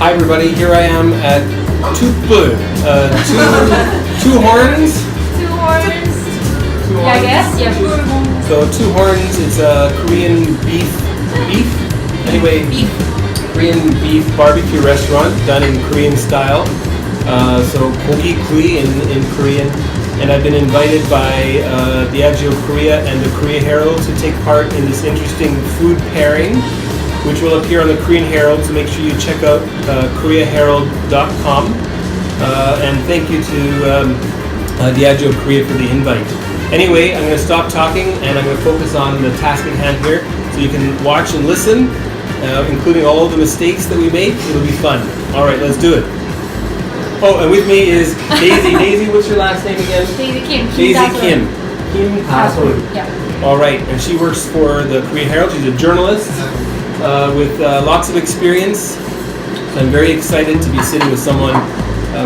Hi everybody, here I am at two horns. Two horns. Yeah, I guess. Yeah. So two horns. It's a Korean beef. Anyway, Korean beef barbecue restaurant done in Korean style. So 고기 구이 in Korean. And I've been invited by Diageo Korea and the Korea Herald to take part in this interesting food pairing, which will appear on the Korean Herald, so make sure you check out KoreaHerald.com. And thank you to Diageo Korea for the invite. Anyway, I'm going to stop talking and I'm going to focus on the task at hand here, so you can watch and listen, including all the mistakes that we make. It'll be fun. All right, let's do it. Oh, and with me is Daisy. Daisy, what's your last name again? Daisy Kim. Daisy Kim. Kim Da-sol. Yeah. All right, and she works for the Korea Herald. She's a journalist with lots of experience. So I'm very excited to be sitting with someone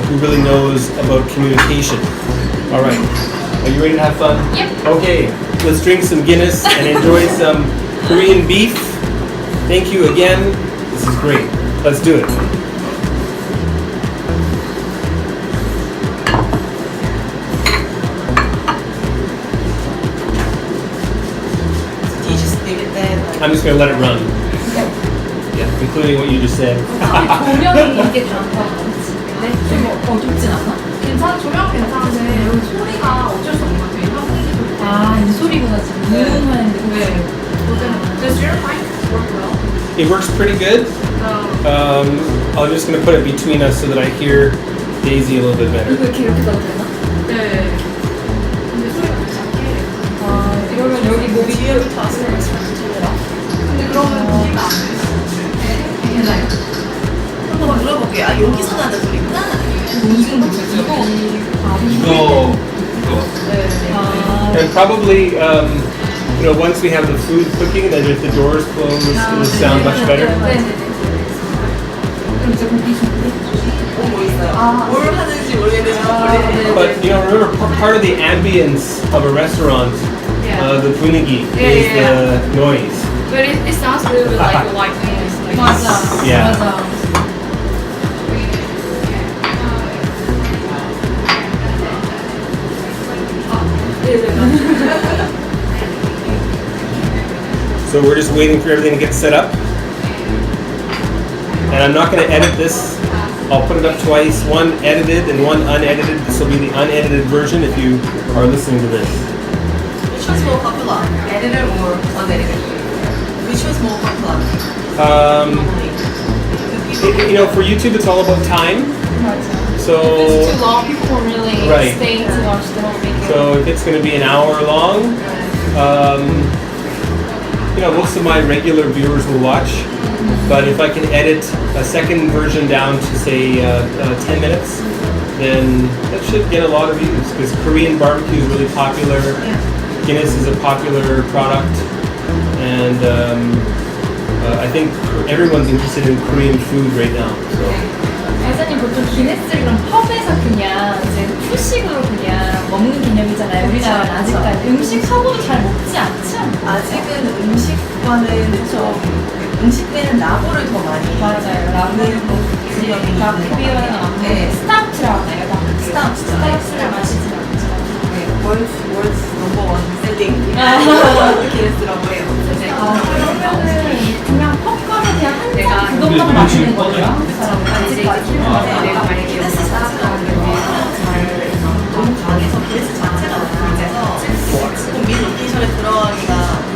who really knows about communication. All right, are you ready to have fun? Yep. Okay, let's drink some Guinness and enjoy some Korean beef. Thank you again. This is great. Let's do it. I'm just going to let it run. Yeah, including what you just said. 조명이 이게 다르다고 근데 좀 어둡진 않아? 조명 괜찮은데 여기 소리가 어쩔 수 없는 것 같아요. 아, 이 소리구나 지금. 무음하는데. 네. Does your mic work well? It works pretty good. I'm just going to put it between us so that I hear Daisy a little bit better. 이거 이렇게 넣어도 되나? 네. 근데 소리가 좀 작게. 아, 이러면 여기 뭐 뒤에도 다 소리가 근데 그러면 소리가 안 돼요. 괜찮아요. 한번 눌러볼게요. 아, 여기서 나는 소리구나. 이거. And probably, once we have the food cooking, then if the doors close, it'll sound much better. 그럼 이제 고기 준비? 뭐 있어요? 뭘 하는지 모르겠는데. But remember, part of the ambience of a restaurant, the 분위기 is the noise. But it sounds a little bit like a white noise. Like 맞아. Yeah. 맞아. So we're just waiting for everything to get set up. And I'm not going to edit this. I'll put it up twice, one edited and one unedited. This will be the unedited version if you are listening to this. Which one's more popular? Edited or unedited? Which one's more popular? For YouTube, it's all about time. 맞아. So, If it's too long, people won't really Right. stay to watch the whole video. so if it's going to be an hour long, most of my regular viewers will watch. But if I can edit a second version down to say 10 minutes, then that should get a lot of views because Korean barbecue is really popular. Guinness is a popular product, and I think everyone's interested in Korean food right now. So. 회사님 보통 기네스를 그럼 펍에서 그냥 이제 후식으로 그냥 먹는 개념이잖아요. 우리나라는 아직까지 음식하고도 잘 먹지 않지 않나? 아직은 음식과는 좀 음식에는 라보를 더 많이 맞아요. 라면 지역이 라크비어랑 네. 스타우트라고 해요. 스타우트를 마시진 않죠. 월드 넘버 원 셀링 기네스라고 해요. 그러면은 그냥 펍 가서 그냥 한 잔 그것만 마시는 거예요? 한국 사람은 내가 만약에 기네스 자체가 너무 강해서 기네스 자체가 너무 강해서 조금 미 로케이션에 들어가기가 그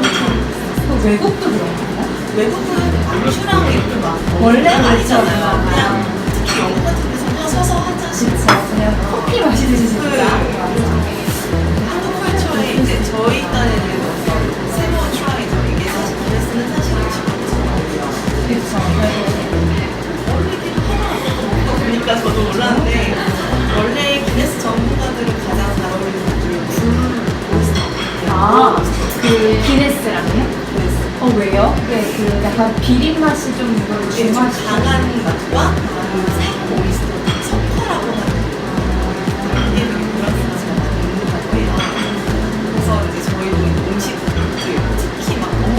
외국도 그런가요? 외국은 안주랑 이렇게 막 원래는 아니잖아요. 그냥 특히 영국 같은 데서 서서 한 잔씩 그쵸. 그냥 커피 마시듯이 진짜. 한국 컬처에 이제 저희 딴에는 세모 트라이더 이게 사실 기네스는 사실 그쵸. 그러니까 저도 몰랐는데 원래 기네스 전문가들은 가장 잘 어울리는 굴 아, 그 기네스랑요? 왜요? 네, 그 약간 비린 맛이 좀 이걸 좀 강한 맛과 생 오이스터 석화라고 하는 이게 그런 맛이 많이 있는 것 같아요. 그래서 이제 저희도 음식들 특히 막 너무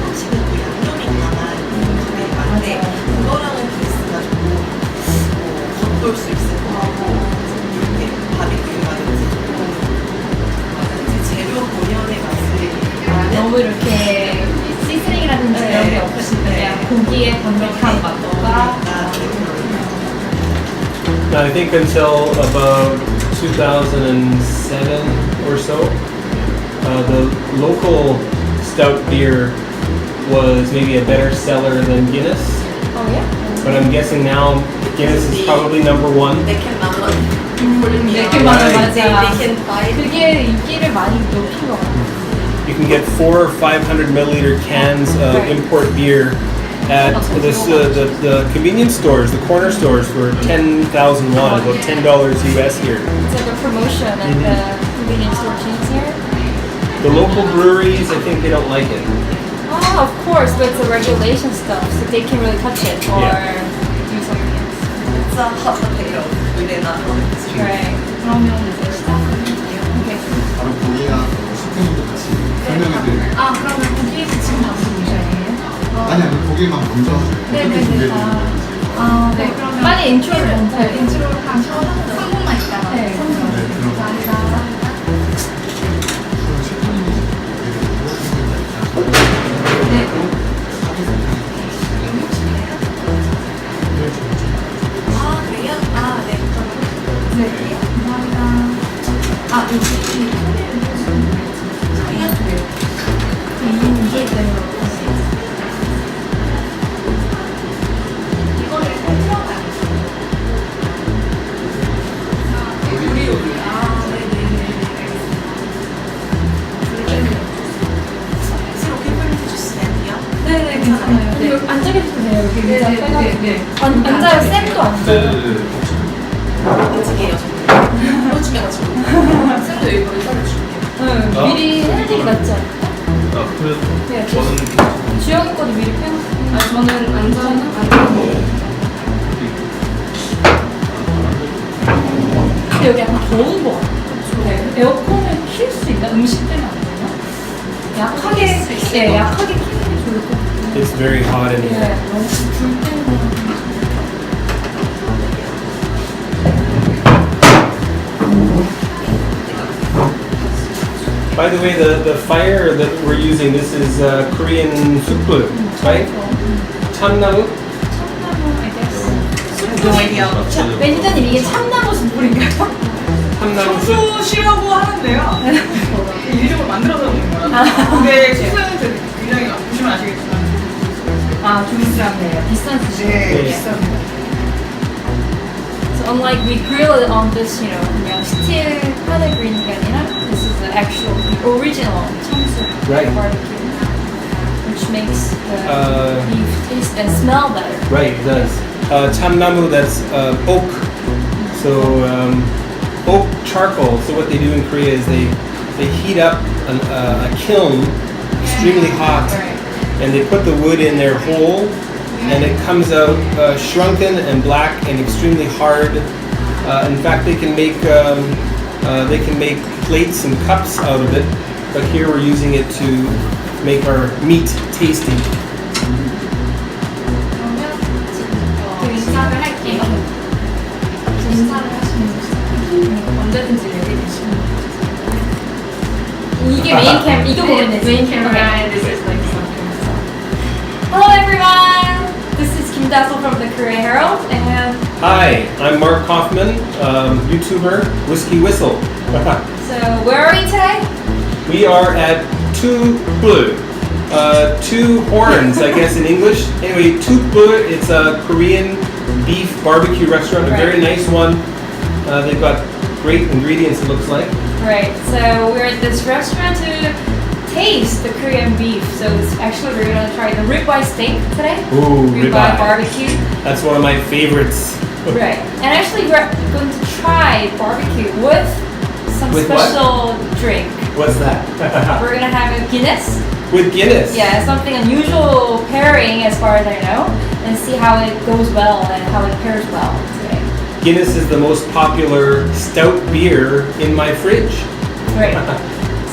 음식은 또 양념이 강한 음식들이 많은데 그거랑은 기네스가 좀 담백한 맛과 I think until about 2007 or so, the local stout beer was maybe a better seller than Guinness. Oh yeah? But I'm guessing now Guinness is probably number one. They can 맞아. They can buy it. 그게 인기를 많이 높인 것 같아요. You can get 400 or 500 milliliter cans of Right. import beer at the convenience stores, the corner stores for 10,000 won, about $10 US here. It's like a promotion at the convenience store chains here. The local breweries, I think they don't like it. Oh, of course, but it's a regulation stuff, so they can't really touch it or Yeah. do something else. It's a hot potato. We did not know it's true. Right. 그러면 이제 시작할게요. 오케이. 바로 고기랑 스프링도 같이 설명해드릴게요. 아, 그러면 고기에서 지금 나온 분이셔요? 아니 고기만 먼저 어떻게 준비해드릴까요? 아, 네. 그러면 빨리 인트로를 먼저 해요. 인트로 한 3분만 있다가 네. 네, 그럼 아, 그래요? 아, 네. 네. 감사합니다. 아, 여기 이게 돼요. 이거를 설명해요. 우리 요리. 아, 네네네. 새로 캔버리트 주스 낸디요? 네네, 괜찮아요. 네. 여기 앉아 계셔도 돼요. 여기 의자 네, 빼가지고. 네, 네. 앉아요. 쌤도 앉아요. 어떻게요? 어떻게가지고 쌤도 이거를 썰어줄게요. 응, 어? 미리 해드리는 게 낫지 않을까? 그래도 네, 저는 주영이 거도 미리 빼놓고. 아, 저는 안전. 근데 여기 약간 더운 거 같아. 네. 에어컨을 킬 수 있나? 음식 때문에 안 되나? 약하게, 네, 약하게 키는 게 좋을 것 같아요. it's very hot in here. 네, 너무 불 때문에. By the way, the fire that we're using, this is Korean sukbul, right? 참나무? 참나무, I guess. No idea. 매니저님, 이게 참나무 숯불인가요? 참나무 숲. 수시라고 하는데요. 일적으로 만들어서 그런 거라. 근데 수수는 굉장히 보시면 아시겠지만 아, 좀 비싼데요. 비싼 수시. 네. 비쌉니다. So unlike we grill it on this, you know, 그냥 스틸 판에 그리는 게 아니라 this is the actual, the original 참숯 Right. barbecue, which makes the Uh, beef taste and smell better. Right, it does. 참나무, that's oak. So oak charcoal. So what they do in Korea is they heat up a kiln extremely hot, and they put the wood in there whole, and it comes out shrunken and black and extremely hard. In fact, they can make plates and cups out of it. But here we're using it to make our meat tasty. 그러면 지금 인사를 할게요. 인사를 하시면 언제든지 레디 되시면 이게 메인 캠, 이거 보면 되지. 메인 camera Okay. and this is like something. Hello everyone! This is Kim Dassel from the Korea Herald and Hi, I'm Mark Kaufman, YouTuber, WhiskyWhistle. so where are we today? We are at Two Horns, I guess in English. Anyway, Two, it's a Korean beef barbecue restaurant, a very nice one. They've got great ingredients, it looks like. Right, so we're at this restaurant to taste the Korean beef. So it's actually we're gonna try the ribeye steak today. Ooh, Ribeye ribeye. barbecue. That's one of my favorites. Right, and actually we're going to try barbecue with some With what? special drink. What's that? We're gonna have a Guinness. With Guinness. Yeah, something unusual pairing as far as I know, and see how it goes well and how it pairs well today. Guinness is the most popular stout beer in my fridge. Right.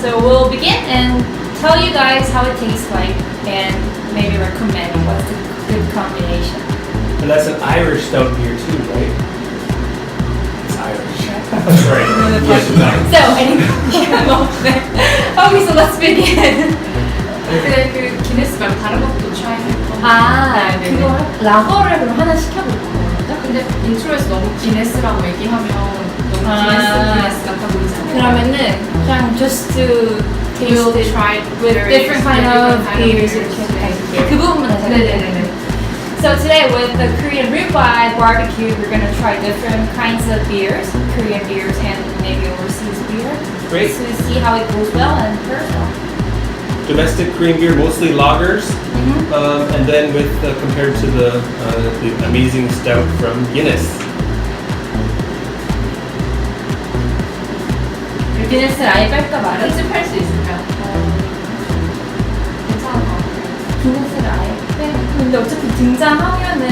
So we'll begin and tell you guys how it tastes like and maybe recommend what's a good combination. And that's an Irish stout beer too, right? It's Irish. That's right. Yes, it's Irish. So anyway, okay, so let's begin. 근데 그 기네스 말고 다른 것도 try 할 거. 아, 네, 그거 라거를 그럼 하나 시켜볼 거죠? 근데 인트로에서 너무 기네스라고 얘기하면 너무 기네스 같아 보이잖아요. 그러면은 그냥 just to taste We'll it try with different kind of beers beers. 이렇게 그 부분만 다시 네네네네. So today with the Korean ribeye barbecue, we're gonna try different kinds of beers, Korean beers and maybe overseas beer. Great. To see how it goes well and pairs well. Domestic Korean beer, mostly lagers, and then with compared to the amazing stout from Guinness. 기네스를 아예 뺄까 말아? 편집할 수 있을까? 괜찮아. 기네스를 아예 빼. 근데 어차피 등장하면은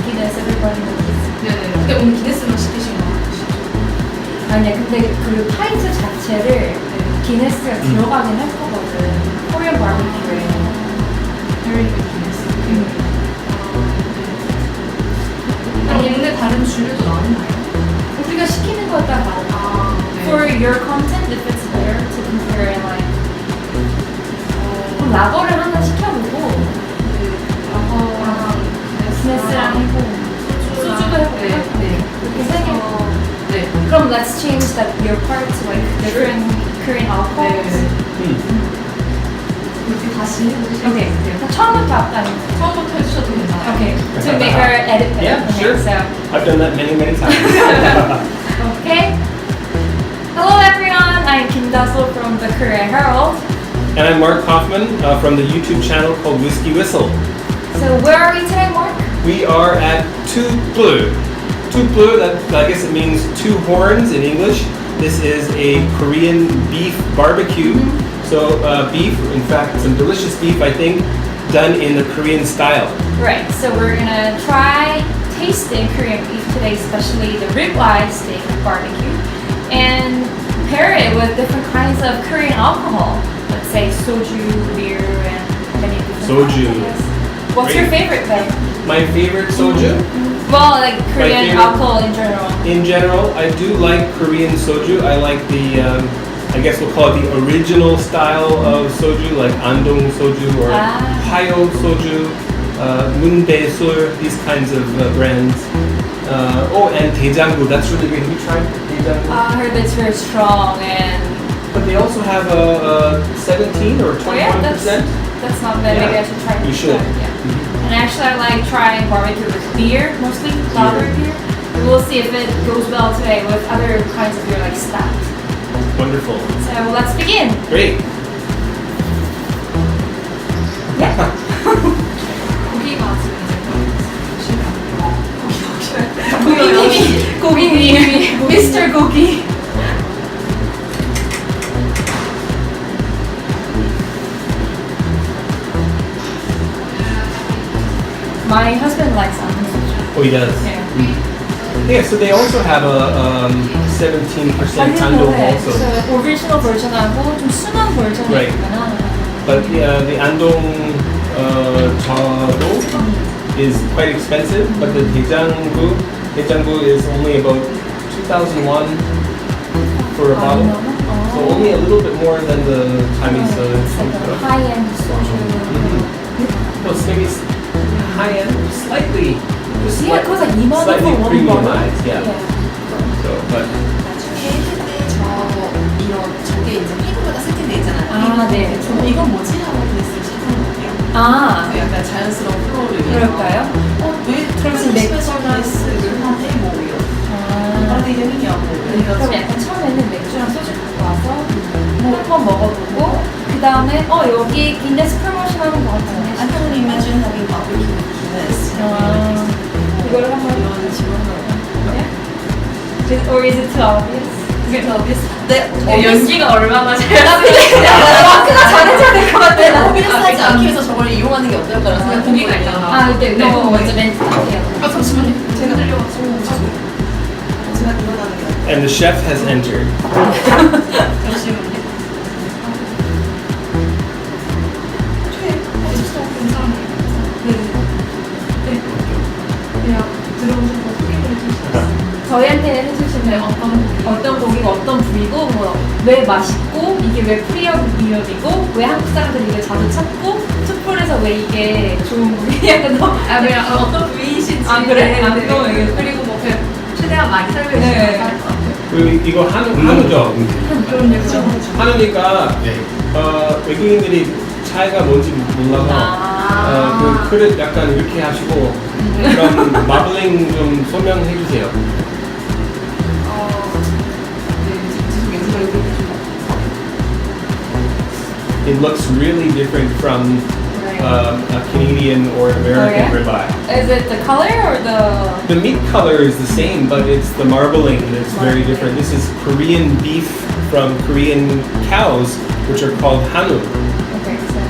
기네스 everybody knows. 네네. 근데 오늘 기네스만 시키신 거 아니야, 근데 그 파인트 자체를 기네스가 들어가긴 할 거거든. 코리안 바비큐에. Very good 기네스. 아니 근데 다른 주류도 나오나요? 우리가 시키는 거에 따라 다르다. For your content, if it's there to compare and like. 그럼 라거를 하나 시켜보고 라거랑 기네스랑 해보고 소주도 해볼까? 네. 이렇게 세 개. 네. 그럼 let's change that your part to like different Korean alcohols. 이렇게 다시 해주시면 Okay. 돼요. 처음부터 할까요? 처음부터 해주셔도 괜찮아요. Okay. To make our edit better. Yeah, sure. So. I've done that many, many times. Okay. Hello everyone, I'm Kim Dassel from the Korea Herald. And I'm Mark Hoffman from the YouTube channel called WhiskyWhistle. So where are we today, Mark? We are at Tukblue. Tukblue, that I guess it means two horns in English. This is a Korean beef barbecue. So beef, in fact, some delicious beef, I think, done in the Korean style. Right, so we're gonna try tasting Korean beef today, especially the ribeye steak barbecue, and pair it with different kinds of Korean alcohol. Let's say soju, beer, and many different Soju. kinds, I guess. What's your Great. favorite though? My favorite soju? Well, like Korean favorite- alcohol in general. In general, I do like Korean soju. I like the, I guess we'll call it the original style of soju, like Andong soju or Ah. Hayo soju, Mundae sur, these kinds of brands. And Daejanggu, that's really great. Have you tried Daejanggu? I heard it's very strong and But they also have a 17 or 21%. oh yeah, that's not bad. Maybe Yeah. I should try it. You should. Yeah. And actually, I like trying barbecue with beer, mostly lager beer. We'll see if it goes well today with other kinds of beer like stout. Wonderful. So let's begin. Great. 고기가 고객님이, 고객님이, Mr. 고기. My husband likes almond. Oh, he does. Yeah. Yeah, so they also have a 17% Andong also. So original version하고 좀 순한 버전이 Right. 있구나. But the Andong Chado is quite expensive, but the Daejanggu is only about 2,000 won for a bottle. So only a little bit more than the Chinese It's like a high-end soju. No, it's maybe high-end, slightly. Just Yeah, it goes like 2만 원 slightly for one bottle. premiumized, yeah. So, but 나중에 해줄 때저 이런 저게 이제 피부마다 세팅돼 있잖아요. 아, 네. 이건 뭐지 하고 그랬을 시선이에요. 아, 그래서 약간 자연스러운 플로우를 위해서 그럴까요? 왜 그럼 지금 스페셜리스트를 하네 뭐 이런 아. 다른 의미냐고 그럼 약간 처음에는 맥주랑 소주 갖고 와서 한번 먹어보고 그 다음에 여기 기네스 프로모션 하는 거 같은데 I can imagine having barbecue with Guinness 이거를 한번 이런 질문을 Or is it too obvious? Is it obvious? 네, 연기가 얼마나 잘 마크가 잘해줘야 될 것 같아 나. obvious하지 않기 위해서 저걸 이용하는 게 어떨까라는 생각이 고기가 있잖아. 아 이때 너무 먼저 멘트 할게요. 잠시만요. 제가 들려가지고 제가 들어가는 게 and the chef has entered. 잠시만요. 저희한테 해주시면 어떤 고기가 어떤 부위고 뭐 왜 맛있고 이게 왜 프리미엄이고 왜 한국 사람들이 이걸 자주 찾고 투표를 한국에서 왜 이게 좋은 부위? 약간 너 그냥 어떤 부위이신지. 아, 그래? 아, 그거 얘기해. 그리고 뭐 그냥 최대한 많이 설명해 네. 주시면 할것 같아요. 그리고 이거 한우죠. 그럼요. 한우니까 네. 외국인들이 차이가 뭔지 몰라서 그 그릇 약간 이렇게 하시고 그럼 마블링 좀 설명해 주세요. It looks really different from a Canadian or American ribeye. Is it the color or the? The meat color is the same, but it's the marbling that's very different. This is Korean beef from Korean cows, which are called Hanwoo. Okay, so.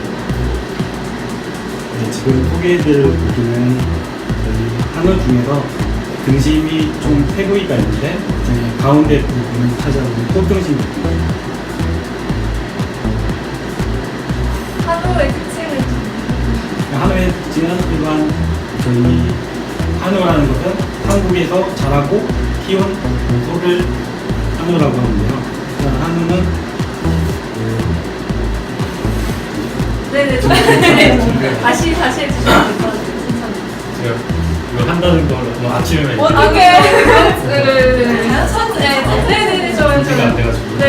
네, 지금 소개해드릴 고기는 여기 한우 중에서 등심이 총 3부위가 있는데 가운데 부분을 차지하는 꽃등심입니다. 한우의 특징을 한우의 특징은 일반 저희 한우라는 것은 한국에서 자라고 키운 소를 한우라고 하는데요. 한우는 네네. 다시 해주시면 될 것 같아요. 제가 이거 한다는 걸 오늘 아침에 많이 어떻게? 네네네. 네네네. 좋아요. 문제가 안 돼가지고 네.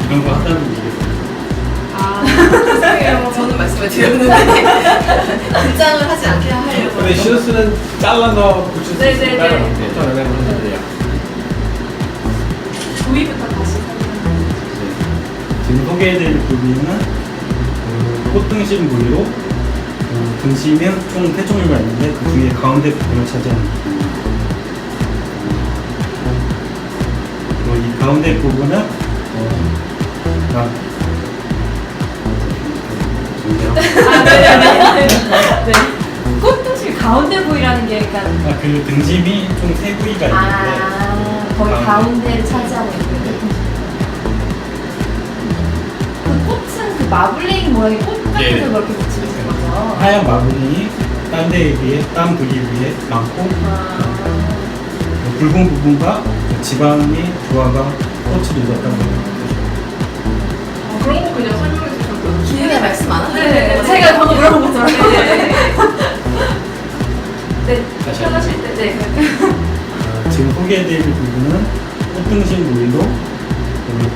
이런 거 한다는 게 죄송해요. 저는 말씀을 드렸는데 긴장을 하지 않게 하려고. 근데 시어스는 잘라 넣어 붙일 수 네네네. 있을까요? 저는 하면 돼요. 부위부터 다시. 지금 소개해드릴 부위는 꽃등심 부위로 등심은 총 3종류가 있는데 그 중에 가운데 부분을 차지하는 부분입니다. 그리고 이 가운데 부분은 네. 꽃등심 가운데 부위라는 게 약간. 그 등심이 총 3부위가 있는데 거의 가운데를 차지하고 있는 그 꽃은 그 마블링 모양의 꽃 같은 예. 걸 그렇게 붙이는 거죠? 하얀 마블링이 딴 데에 비해 딴 부위 위에 많고 붉은 부분과 지방이 조화가 꽃을 이뤘다고 합니다. 그런 거 그냥 설명해 주셔도 길게 말씀 안 하셔도 네, 돼요. 제가 방금 물어본 것처럼. 네, 다시 편하실 때, 네. 지금 소개해드릴 부분은 꽃등심 부위로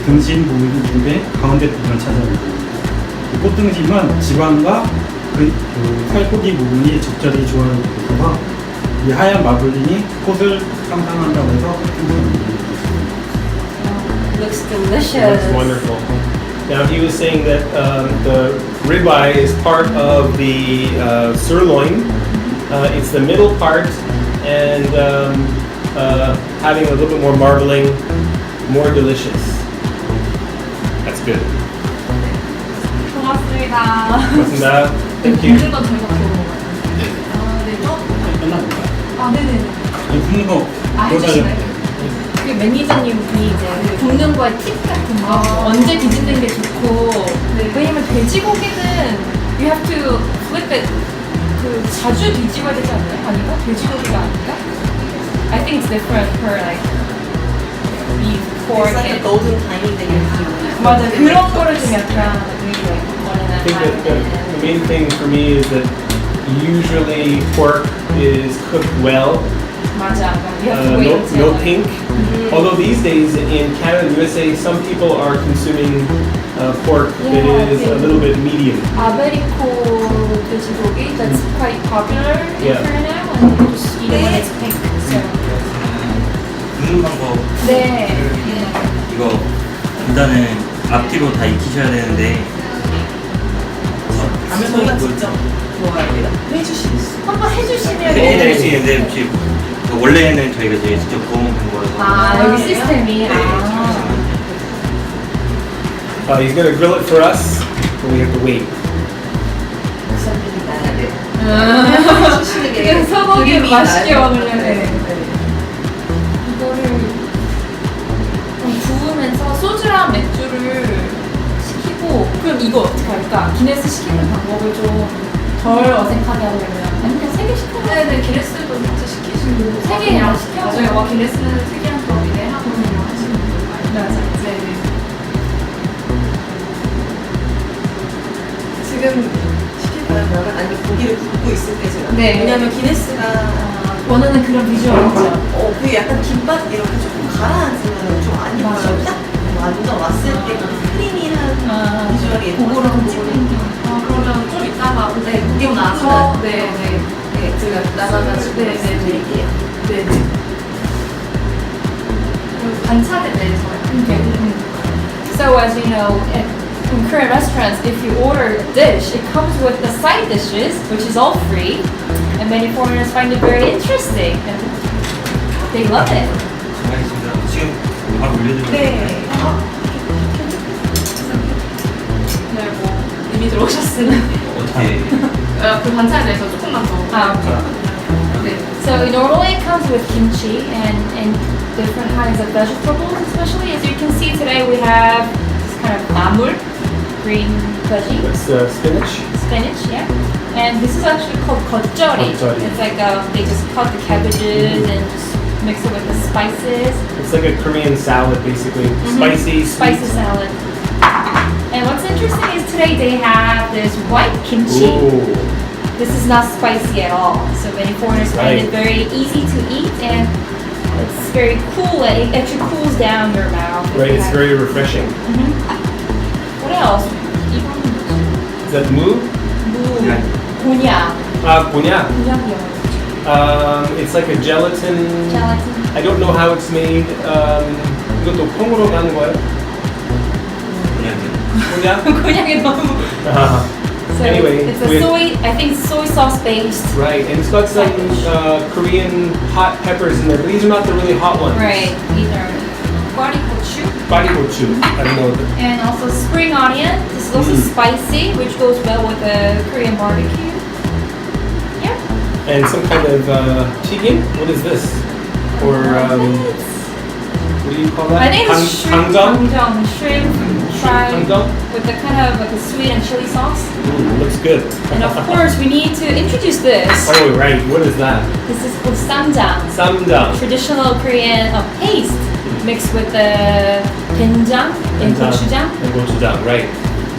등심 부위 중에 가운데 부분을 차지합니다. 이 꽃등심은 지방과 그 살코기 부분이 적절히 조화를 이루어서 이 하얀 마블링이 꽃을 상상한다고 해서 Looks It delicious. looks wonderful. Now he was saying that the ribeye is part of the sirloin. It's the middle part, and having a little bit more marbling, more delicious. That's good. 고맙습니다. 고맙습니다. Thank you. 건 저희가 배워먹어요. 끝납니다. 아, 네네네. 굽는 거 해주시나요? 그 매니저님이 이제 굽는 거에 팁 같은 거 언제 뒤집는 게 좋고 왜냐면 돼지고기는 you have to flip it 그 자주 뒤집어야 되지 않나요? 아닌가? 돼지고기가 아닌가? I think it's different for like beef, pork It's like a and golden timing that you're doing. 맞아 그런 거를 좀 약간 I think that the main thing for me is that usually pork is cooked well. 맞아 you have to wait No, until no pink. Although these days in Canada and USA, some people are consuming pork that is a little bit medium. 아베리코 돼지고기 that's quite popular in Yeah. Korea now and you just eat it when it's pink so 굽는 방법 네 이거 일단은 앞뒤로 다 익히셔야 되는데 저희가 직접 도와드립니다. 한번 해주시면 해드릴 수 있는데 혹시 원래는 저희가 이제 직접 구워 먹는 거라서 아 여기 시스템이 아 He's going to grill it for us, but we have to wait. 주시는 게 이게 소고기 그림이 맛있게 나요. 먹으려면 네. 이거를 좀 구우면서 소주랑 맥주를 시키고 그럼 이거 어떻게 할까? 기네스 시키는 방법을 좀 덜 어색하게 하려면 아니 그냥 3개 시켜요? 네네, 기네스도 진짜 시키시고 3개나 시켜요? 맞아요. 와, 기네스는 특이한 법이네 하고 그냥 하시는 분들 많이 맞아. 네네. 지금 시킬 거라면 아니면 고기를 굽고 있을 때 제가 네. 왜냐면 기네스가 원하는 그런 비주얼이죠. 그 약간 김밥 이렇게 조금 가라앉으면 좀 안 맞아. 예뻐요. 딱 완전 왔을 때 그 크리미한 비주얼이 예뻐요. 그거랑 찍는 게. 그러면 좀 이따가 네, 먹고 나서 네네 네, 제가 나가가지고 드릴게요. 네네. 반찬에 대해서 So as you know, in Korean restaurants, if you order a dish, it comes with the side dishes, which is all free, and many foreigners find it very interesting, and they love it. 알겠습니다. 지금 바로 올려드릴게요. 네. 네, 뭐 이미 들어오셨으니 어떻게 그 반찬에 대해서 조금만 더. 네. So normally it comes with kimchi and different kinds of vegetables, especially as you can see today we have this kind of namul, green veggie, That's spinach. spinach, yeah. And this is actually called Kont'd. Kont'd. It's like they just cut the cabbages and just mix it with the spices. It's like a Korean salad, basically. Spicy, sweet. Spicy salad. And what's interesting is today they have this white kimchi. Ooh. This is not spicy at all, so many foreigners find it Right. very easy to eat and it's very cool. It actually cools down your mouth. Right, it's very refreshing. What else? Is that moo? 네. 곤약. Gonyak. 곤약이요. It's like a gelatin. Gelatin. I don't know how it's made. 이것도 콩으로 가는 거예요? 그냥 곤약? 곤약이 너무. So Anyway, it's a with- I think soy sauce based. Right, and it's got some Korean hot peppers in there, but these are not the really hot ones. Right. These are gwarigochu. Barigochu. I don't know. And also spring onion. This is also spicy, which goes well with the Korean barbecue. Yeah. And some kind of 튀김? What is this? Or what do you call that? I think it's shrimp Kangjang? shrimp fried Kangjang? with the kind of like a sweet and chili sauce. Looks good. And of course, we need to introduce this. Oh, right. What is that? This is called samjang, Samjang. traditional Korean paste mixed with the doenjang and gochujang. And gochujang, right.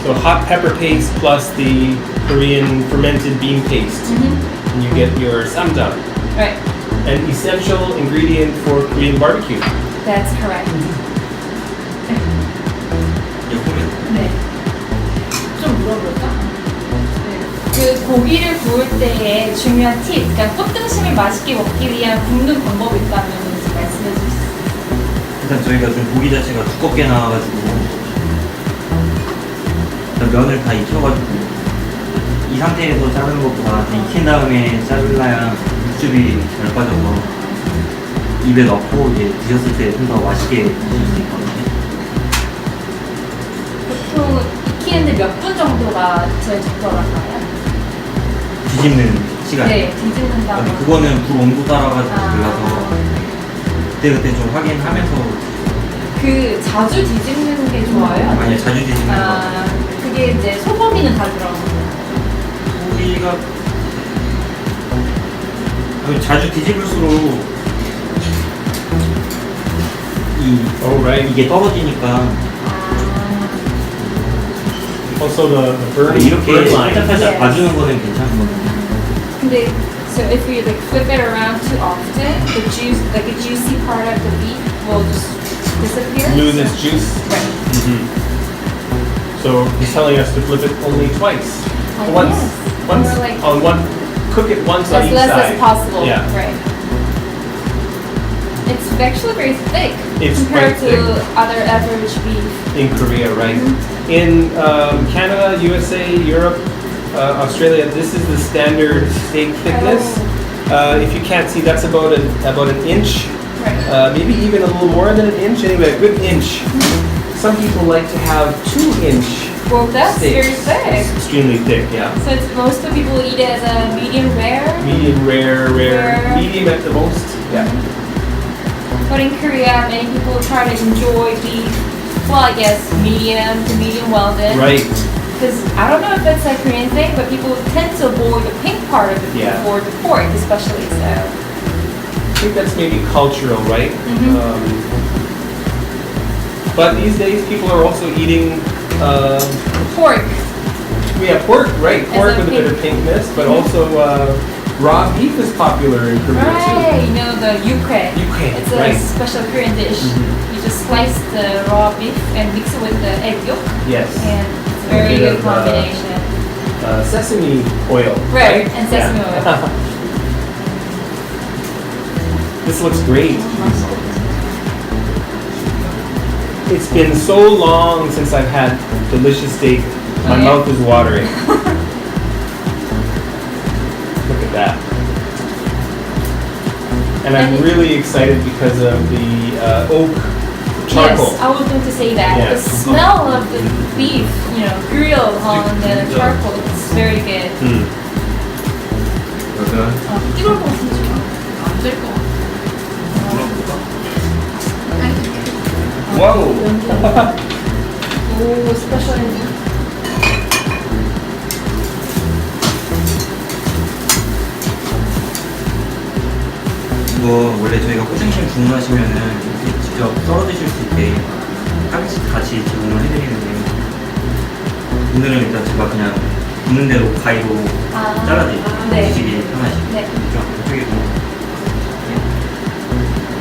So hot pepper paste plus the Korean fermented bean paste. And you get your samjang. Right. An essential ingredient for Korean barbecue. That's correct. 네. 좀 물어볼까? 그 고기를 구울 때의 중요한 팁, 그러니까 꽃등심을 맛있게 먹기 위한 굽는 방법이 있다면 말씀해 주세요. 일단 저희가 좀 고기 자체가 두껍게 나와가지고 일단 면을 다 익혀가지고 이 상태에서 자르는 것보다 다 익힌 다음에 자르려야 육즙이 잘 빠져서 입에 넣고 이제 드셨을 때 좀 더 맛있게 드실 수 있거든요. 보통 익히는데 몇 분 정도가 제일 적절한가요? 뒤집는 시간. 네, 뒤집는 다음에. 근데 그거는 불 온도 따라가지고 달라서 그때 좀 확인하면서 그 자주 뒤집는 게 좋아요? 아니 자주 뒤집는 거. 그게 이제 소고기는 다 들어가요. 고기가 자주 뒤집을수록 Oh, right. 이게 떨어지니까 Also the burn 이렇게 line. 살짝살짝 Yes. 봐주는 거는 괜찮거든요. 근데 so if you like flip it around too often, the juice, like a juicy part of the beef, will just disappear. Lose its juice. Right. So he's telling us to flip it only twice. Like Once. this. Once. Or like- On one. Cook it once on As each less side. as possible. Yeah. Right. It's actually very thick It's compared quite to other average beef. In Korea, right? In Canada, USA, Europe, Australia, this is the standard steak thickness. If you can't see, that's about an inch, Right. maybe even a little more than an inch. Anyway, a good inch. Some people like to have 2-inch Well, that's steaks. very thick. It's extremely thick, yeah. So it's, most of people eat it as a medium rare. Medium rare, Rare. medium at the most. Yeah. But in Korea, many people try to enjoy beef. Well, I guess medium to medium well done. Right. Because I don't know if it's a Korean thing, but people tend to avoid the pink part of the beef Yeah. or the pork, especially. So I think that's maybe cultural, right? But these days, people are also eating pork. Yeah, pork, right. As Pork a with a bit of pink. pinkness, but also raw beef is popular in Korea Right, you know the yukhae. Yukhae, It's a right. special Korean dish. Mhm. You just slice the raw beef and mix it with the egg yolk, too. Yes. and it's a very bit good of, combination. Sesame oil. Right, and sesame Yeah. oil. This looks great. It's been so long since I've had delicious steak. My Okay. mouth is watering. Look at that. And I'm And- really excited because of the oak charcoal. Yes, I was going to say that. Yeah. The smell of the beef, you know, grilled on the charcoal, it's very good. Mm. 뜨거울 것 같은데 안될 것 같아. Whoa! 오, 스페셜. 이거 원래 저희가 호등심 주문하시면은 이렇게 직접 썰어 드실 수 있게 까깃 같이 제공을 해드리는데 오늘은 일단 제가 그냥 있는 대로 가위로 아, 잘라드릴게요. 네. 드시기 편하시게. 네. 이쪽에도.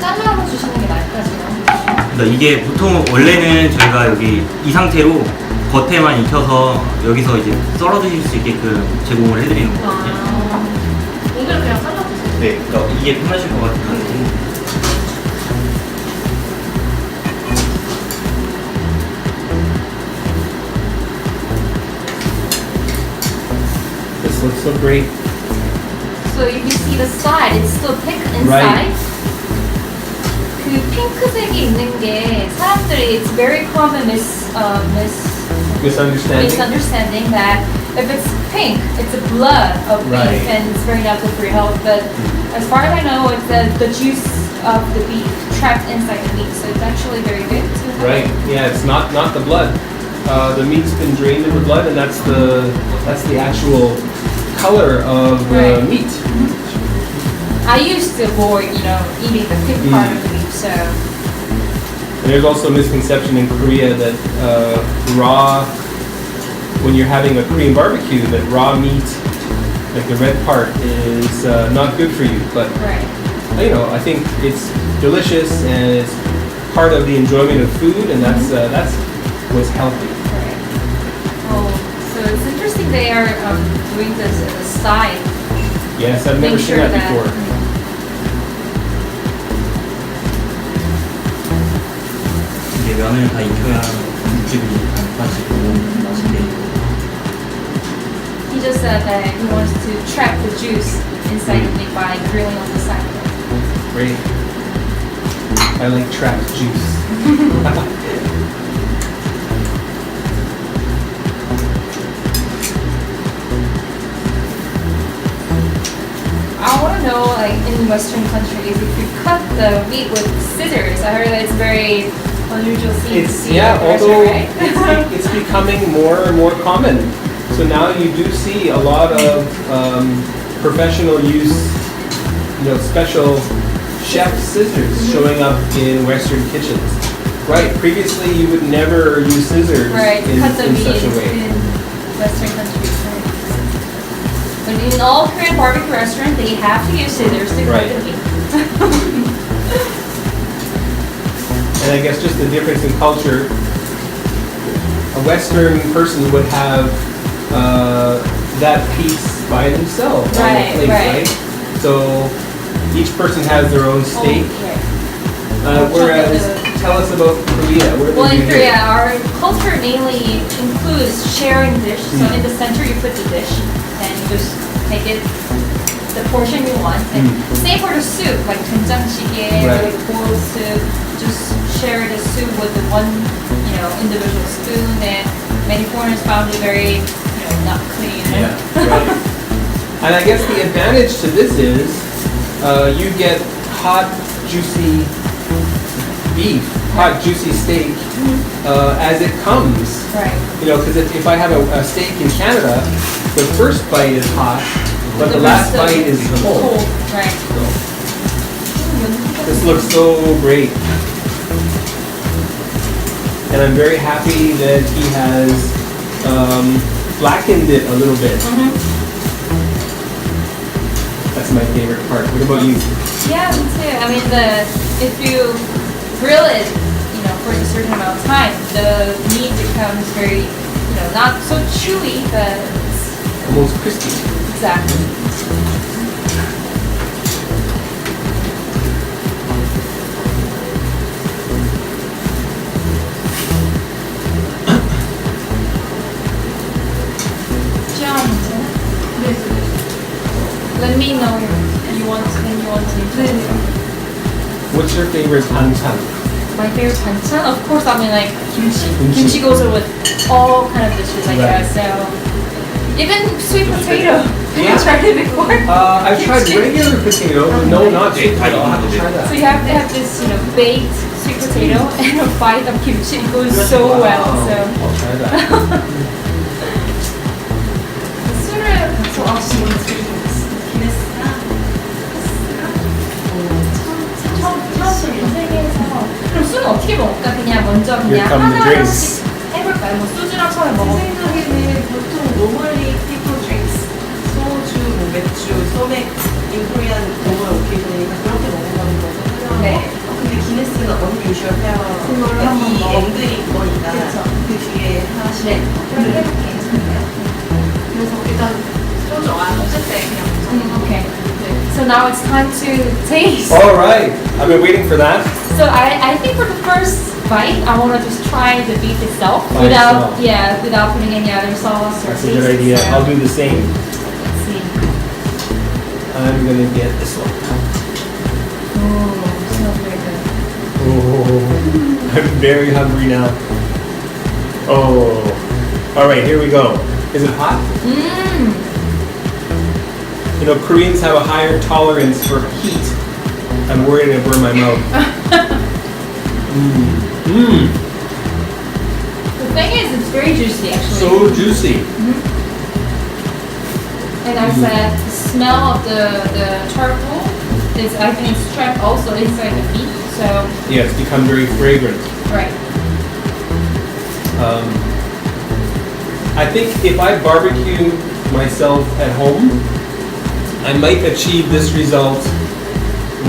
잘라서 주시는 게 나을까, 지금? 그러니까 이게 보통 원래는 저희가 여기 이 상태로 겉에만 익혀서 여기서 이제 썰어 드실 수 있게끔 제공을 해드리는 거거든요. 오늘 그냥 잘라주세요. 네, 그러니까 이게 편하실 것 같아요. This looks so great. So if you see the side, it's still thick inside. Right. 그 핑크색이 있는 게 사람들이 it's very common Misunderstanding? misunderstanding that if it's pink, it's the blood of beef Right. and it's very not good for your health. But as far as I know, it's the juice of the beef trapped inside the meat, so it's actually very good. to have. Right. Yeah, it's not the blood. The meat's been drained of the blood, and that's the actual color of the Right. meat. I used to avoid, you know, eating the pink part of the beef, so And there's also a misconception in Korea that raw, when you're having a Korean barbecue, that raw meat, like the red part, is not good for you. But right. you know, I think it's delicious and it's part of the enjoyment of food, and that's what's healthy. Right. Oh, so it's interesting they are doing this as a side. Yes, I've never Make seen sure that before. 이제 면을 다 익혀야 육즙이 안 빠지고 맛있게. He just said that he wants to trap the juice inside the meat by grilling on the side. Great. I like trapped juice. I want to know, like in Western countries, if you cut the meat with scissors. I heard that it's very unusual scene to see Yeah, at the although restaurant, right? it's becoming more and more common. So now you do see a lot of professional use, you know, special chef scissors showing up in Western kitchens. Right. Previously, you would never use scissors Right, to cut the in meat such a way. in Western countries. Right? But in all Korean barbecue restaurants, they have to use scissors to cut Right. the meat. And I guess just the difference in culture, a Western person would have that piece by themselves on Right, the plate, right. right? So each person has their own steak. Oh, right. Whereas, tell us about Korea. What do Well, they in do Korea, here? our culture mainly includes sharing dish. So in the center, you put the dish, and you just take it the portion you want. And same for the soup, like 된장찌개, Right. like boiled soup. Just share the soup with the one, you know, individual spoon. And many foreigners found it very, you know, not clean. Yeah, right. And I guess the advantage to this is you get hot, juicy beef, hot, juicy steak as it comes. Right. You know, because if I have a steak in Canada, the first bite is hot, but the last rest of bite it is cold. Right. So, this looks so great. And I'm very happy that he has blackened it a little bit. That's my favorite part. What about you? Yeah, me too. I mean, if you grill it, for a certain amount of time, the meat becomes very, not so chewy, but it's Almost crispy. exactly. John, let me know when you want to. What's your favorite banchan? My favorite banchan, of course, I mean like kimchi. Kimchi goes with all kind of dishes, I Right. guess. So even sweet potato. Have Yeah. you tried it before? I've tried regular potato, but no, not sweet potato. I'll have to try So that. you have to have this, baked sweet potato and a bite of kimchi. It goes so well. So I'll try that. 술을 저 아시는 기네스가 처음 세계에서 그럼 술은 어떻게 먹을까? 그냥 먼저 Here 그냥 come the 하나씩 drinks. 해볼까요? 뭐 소주랑 처음에 제 먹어. 생각에는 보통 normally people drinks 소주, 뭐 맥주, 소맥, 인코리안 노멀 오케이션이니까 그렇게 먹어가는 거죠. 네. 근데 기네스는 unusual 페어. 그거를 한번 이 먹어. 앵글인 거니까 그쵸. 그 뒤에 하나씩. 네. 그럼 해볼게요. 그래서 일단 소주 안 없을 때 그냥 Okay. So now it's time to taste. All right. I've been waiting for that. So I think for the first bite, I want to just try the beef itself By without itself. without putting any other sauce or That's a taste. good idea. So I'll do the same. let's see. I'm gonna get this one. Oh, smells very good. Oh, I'm very hungry now. Oh. All right, here we go. Is it hot? Mmm. You know, Koreans have a higher tolerance for heat. I'm worried I'm gonna burn my mouth. Mmm. The thing is, it's very juicy actually. So juicy. And I said the smell of the charcoal is, I think it's trapped also inside the meat. So Yeah, it's become very fragrant. right. I think if I barbecue myself at home, I might achieve this result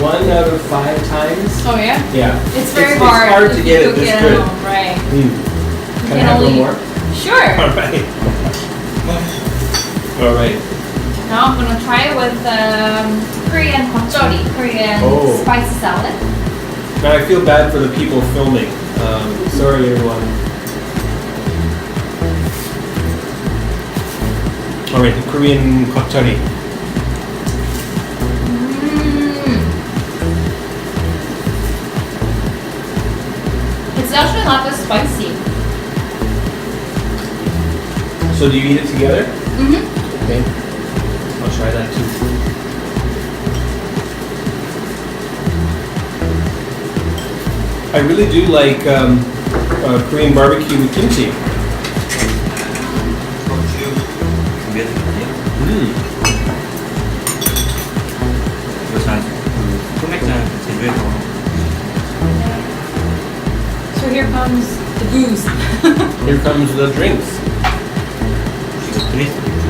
1 out of 5 times. Oh yeah. Yeah. It's very it's hard. hard if to you get it cook this at good. home, right. Mm. You Can I have one more? Sure. All right. All right. Now I'm gonna try it with Korean Kont'd, Korean Oh. spicy salad. Now I feel bad for the people filming. Sorry, everyone. All right, the Korean Kont'd. It's actually not that spicy. So do you eat it together? Mm-hmm. Okay. I'll try that too. I really do like Korean barbecue with kimchi. 준비해드릴게요. 이거 소맥잔 제주에서 So here comes the booze. Here comes the drinks. 이거 그리스 맥주.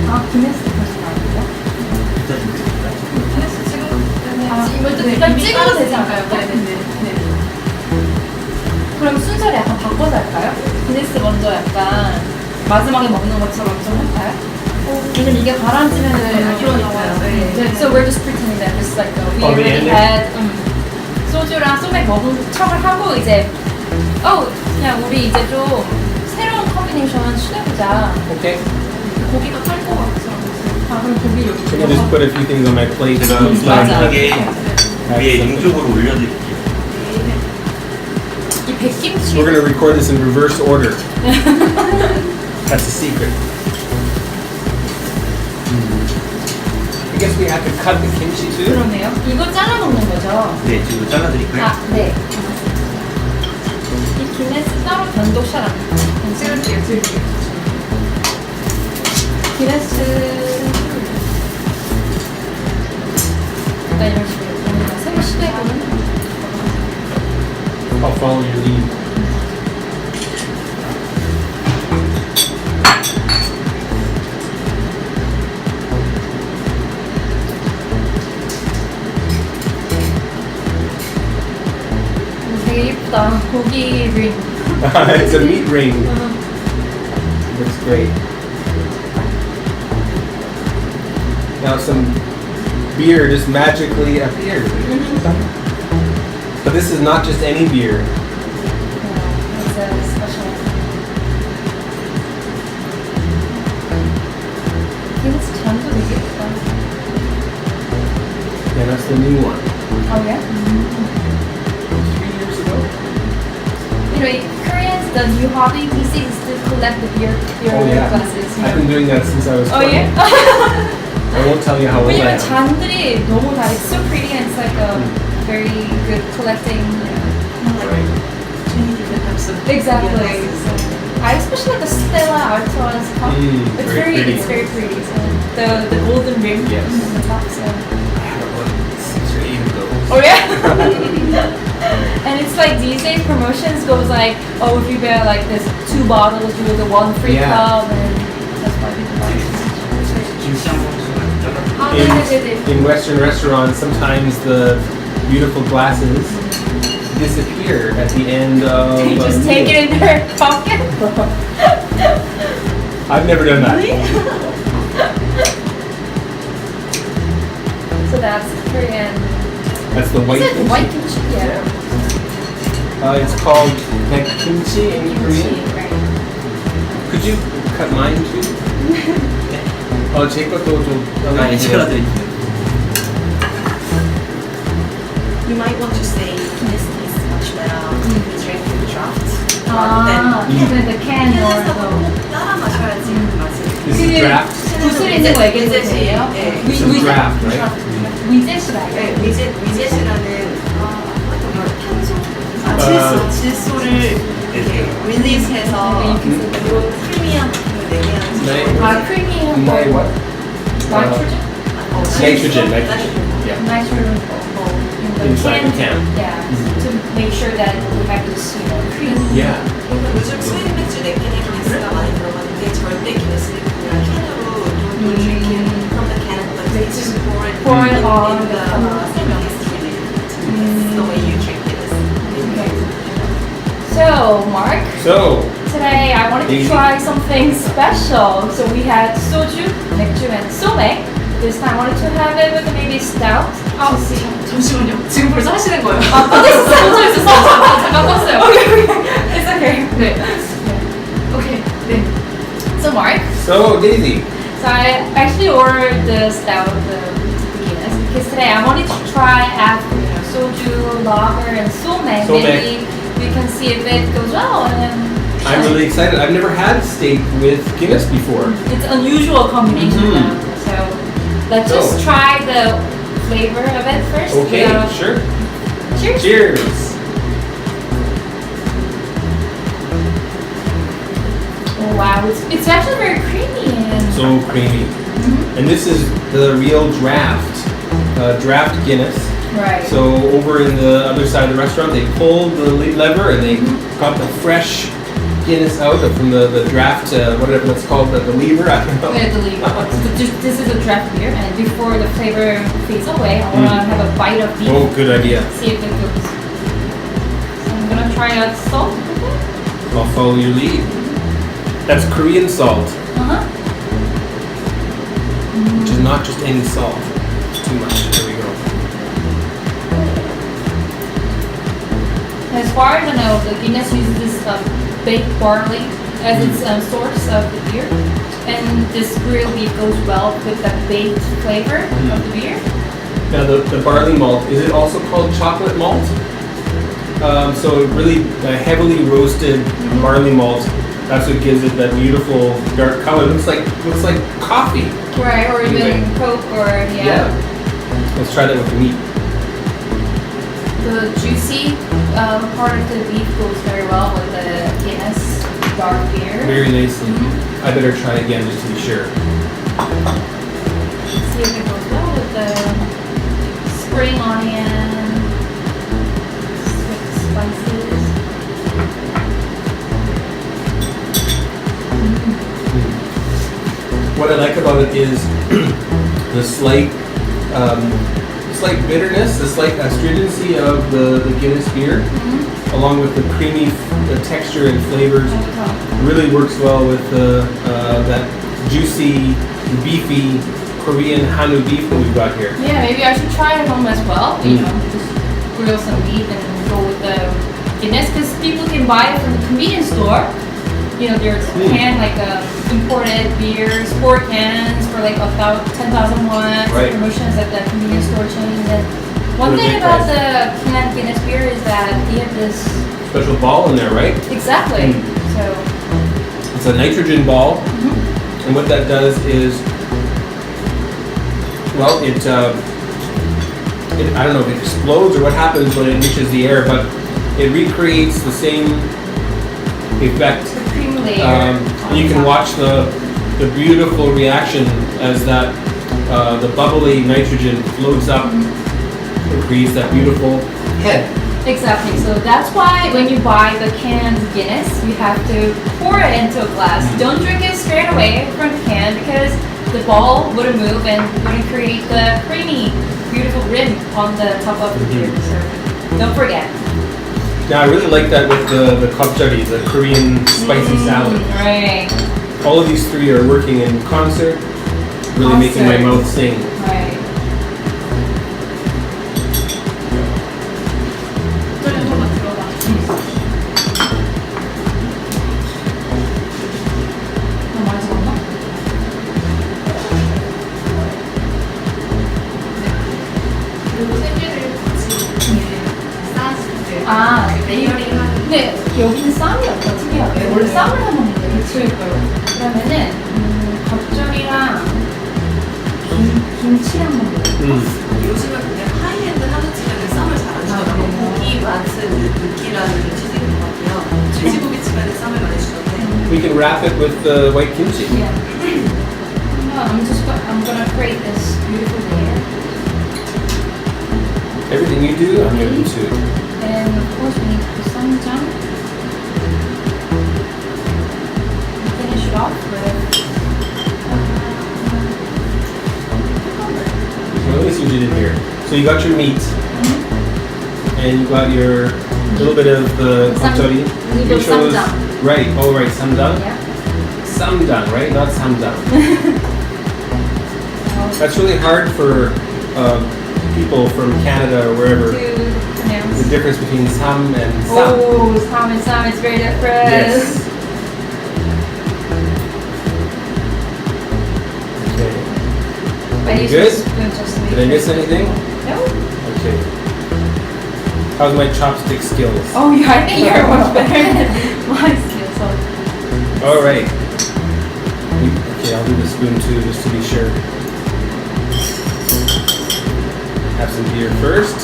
아, 기네스 first part. 기네스 지금 이거 일단 찍어도 되지 않을까요? 네네네. 그럼 순서를 약간 바꿔서 할까요? 기네스 먼저 약간 마지막에 먹는 것처럼 좀 할까요? 왜냐면 이게 가라앉으면은 그러니까요. 네. So we're just pretending that it's like we Oh, the already ending? had 소주랑 소맥 먹은 척을 하고 이제 그냥 우리 이제 좀 새로운 컨비네이션 시도해보자. Okay. 고기가 탈 것 같죠. 아 그럼 고기 여기 Let me just put a few things on my plate. 맞아. 이게 위에 용쪽으로 올려드릴게요. 이 백김치. We're gonna record this in reverse order. That's a secret. I guess we have to cut the kimchi too. 그러네요. 이거 잘라 먹는 거죠? 네, 지금 잘라드릴까요? 아 네. 이 기네스 따로 변독샷 안 찍을게요, 찍을게요. 기네스 약간 이런 식으로 뭔가 새로 시도해보는. I'll follow your lead. 귀엽다. 고기 ring. It's a meat ring. Looks great. Now some beer just magically appeared. But this is not just any beer. It's a special. Guinness 잔도 되게 예쁘다. Yeah, that's the new one. Oh yeah? 3 years ago. You know, Koreans, the new hobby these days is to collect the beer Oh yeah. glasses. You I've know? been doing that since I was 20. Oh yeah? I won't tell you how old I 왜냐면 am. 잔들이 너무 다 it's so pretty and it's like a very good collecting. You know. Right. 20 different types of Exactly. beer So, I especially like the Stella Artois cup. It's very pretty. It's very pretty. So the golden rim Yes. on the top. So. I had one 6 or 8 of those. Oh yeah. And it's like these days promotions goes like, oh, if you buy like this 2 bottles, you get the 1 free Yeah. cup, and that's why people buy it. 김치 한 번씩만 잘라. 아, 네네네. In Western restaurants, sometimes the beautiful glasses disappear at the end of They a just take meal. it in their pocket. I've never done that. So that's Korean. That's the white Is it kimchi. white kimchi? Yeah. It's called kimchi in Korean. Kimchi, right. Could you cut mine too? 제 것도 좀 아, 예, 제가 드릴게요. You might want to say Guinness tastes much better if you drink the draft rather 아, than the can or 캔에서 the. 꼭 따라 마셔야지 그 맛을. This is draft. 구슬 있는 거 얘기해도 돼요? 네. This is draft, right? 위젯이라고. 네, 위젯이라는 탄소, 질소를 이렇게 릴리즈해서 이런 크리미한 부분을 내게 하는 네. 아, 크리미한 거. My what? 나이트로젠? Nitrogen. Yeah. Nitrogen in the Inside the can. Yeah, to make sure that we have this, you know, cream. Yeah. 요즘 스웨덴 맥주 4캔에 기네스가 많이 들어가는데 절대 기네스를 그냥 캔으로 don't drink it from the can but they just pour it Pour it in on the history. That's the way you drink it. Okay. So, Mark, So, today I wanted to Easy. try something special. So we had soju, 맥주, and somek. This time I wanted to have it with maybe stout. 아, 잠시만요. 지금 벌써 하시는 거예요? 아, 있었어요. 잠깐 떴어요. It's okay. 네. 오케이. 네. So Mark, so Daisy. so I actually ordered the stout, the Guinness, because today I wanted to try after, you know, soju, lager, and somek. Somek. Maybe we can see if it goes well. And I'm really excited. I've never had steak with Guinness before. it's unusual combination. Mhm. So let's just So. try the flavor of it first. Okay, without- sure. Cheers. Cheers. Oh wow, it's actually very creamy and So creamy. And this is the real draft. Draft Guinness. right. So over in the other side of the restaurant, they pulled the lever and they got the fresh Guinness out from the draft, whatever it's called, the lever. I don't know. We have to leave. So this is a draft beer, and before the flavor fades away, I wanna have a bite of beef. Oh, good idea. See if it goes. So I'm gonna try out salt with it. I'll follow your lead. That's Korean salt, Uh huh. which is not just any salt. It's too much. There we go. As far as I know, the Guinness uses this baked barley as its source of the beer, and this grilled beef goes well with the baked flavor of the beer. Now the barley malt, is it also called chocolate malt? So really heavily roasted barley malt. That's what gives it that beautiful dark color. Looks like coffee. Right, or even Okay. Coke, or yeah. Let's try that with the meat. The juicy part of the beef goes very well with the Guinness dark beer. Very nicely. I better try again just to be sure. See if it goes well with the spring onion, sweet spices. What I like about it is the slight bitterness, the slight astringency of the Guinness beer, along with the creamy texture and flavors. Really works well with that juicy, beefy Korean Hanwoo beef that we've got here. Yeah, maybe I should try it home as well. You know, just grill some meat and go with the Guinness, because people can buy it from the convenience store. You know, there's can like imported beers, 4 cans for like about 10,000 won. Right. Promotions at the convenience store chain. And one For a thing big about price. the canned Guinness beer is that they have this Special ball in there, right? exactly. So It's a nitrogen ball, and what that does is, well, it I don't know if it explodes or what happens when it reaches the air, but it recreates the same effect. the cream layer. And you can watch the beautiful reaction as that the bubbly nitrogen floats up and creates that beautiful head. Exactly. So that's why when you buy the canned Guinness, you have to pour it into a glass. Don't drink it straight away from the can, because the ball wouldn't move and wouldn't create the creamy, beautiful rim on the top of the beer. So don't forget. Now I really like that with the Cont'd, the Korean spicy salad. Right. All of these three are working in concert, really making my mouth sing. Right. 한번 들어봐. 너무 맛있었나? 그리고 생계를 같이 이렇게 쌓았을 때 아, 레이어링 하는 근데 여기는 쌈이 없다, 특이하게. 원래 쌈을 해 먹는데, 그러니까요. 그러면은, 겉절이랑 김치랑 먹어요. 요즘은 그냥 하이엔드 하는 집에는 쌈을 잘 안 주더라고요. 고기 맛을 느끼라는 취지인 것 같아요. 돼지고기 집에는 쌈을 많이 주던데. We can wrap it with the white kimchi. Yeah. No, I'm gonna create this beautiful layer. Everything you do, I'm going to do too. And of course we need the 쌈장. Finish it off with Well, let me see what you did here. So you got your meat, and you got your little bit of the Cont'd. little You chose- samjang. Right, oh right, samjang. Yeah. Samjang, right? Not samjang. That's really hard for people from Canada or wherever. To pronounce. The difference between sam and sam. Oh, Sam and Sam is very different. Yes. Okay. I use Good? a spoon just to make Did I miss anything? No. Okay. How's my chopstick skills? Oh yeah, I think you're much better than my skills. So. All right. Okay, I'll do the spoon too, just to be sure. Have some beer first.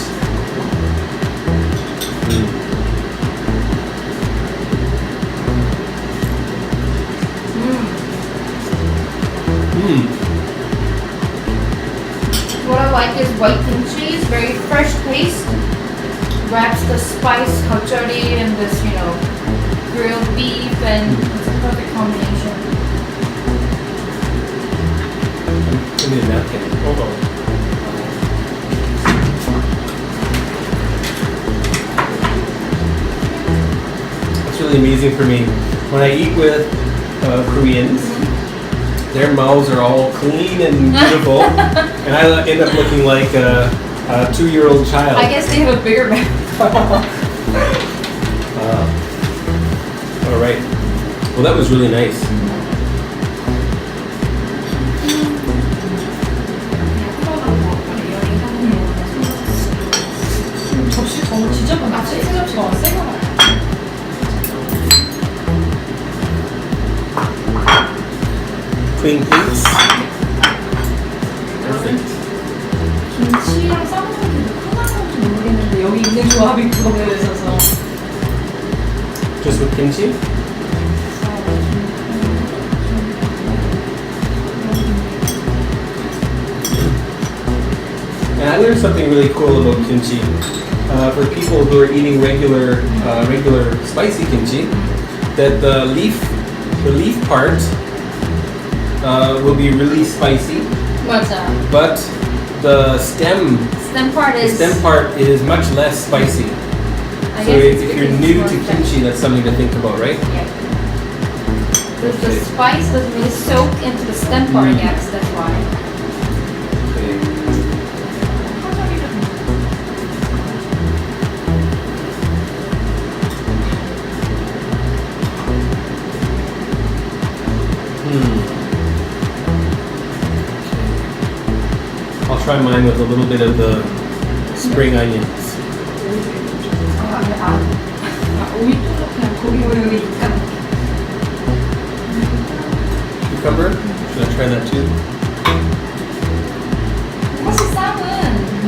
What I like is white kimchi. It's very fresh taste. Wraps the spice, 겉절이, and this, you know, grilled beef, and it's a perfect combination. Give me a napkin. Hold on. It's really amazing for me. When I eat with Koreans, their mouths are all clean and beautiful, and I end up looking like a 2-year-old child. I guess they have a bigger mouth. All right. Well, that was really nice. 접시 너무 지저분해. 새 접시 너무 새거 같아. Clean plates. Perfect. 김치랑 쌈은 하나 건지 모르겠는데 여기 있는 조합이 그거에 있어서. Just with kimchi? And I learned something really cool about kimchi. For people who are eating regular spicy kimchi, that the leaf part will be really spicy, 맞아. but the stem Stem part is part is much less spicy. I So guess it's if you're because new it's to more kimchi, that's something to think about, right? Yeah. The Okay. spice doesn't really soak into the stem part yet, so that's why. Okay. I'll try mine with a little bit of the spring onions. 오이도 그냥 고기 우유 약간 Cucumber? Should I try that too? 사실 쌈은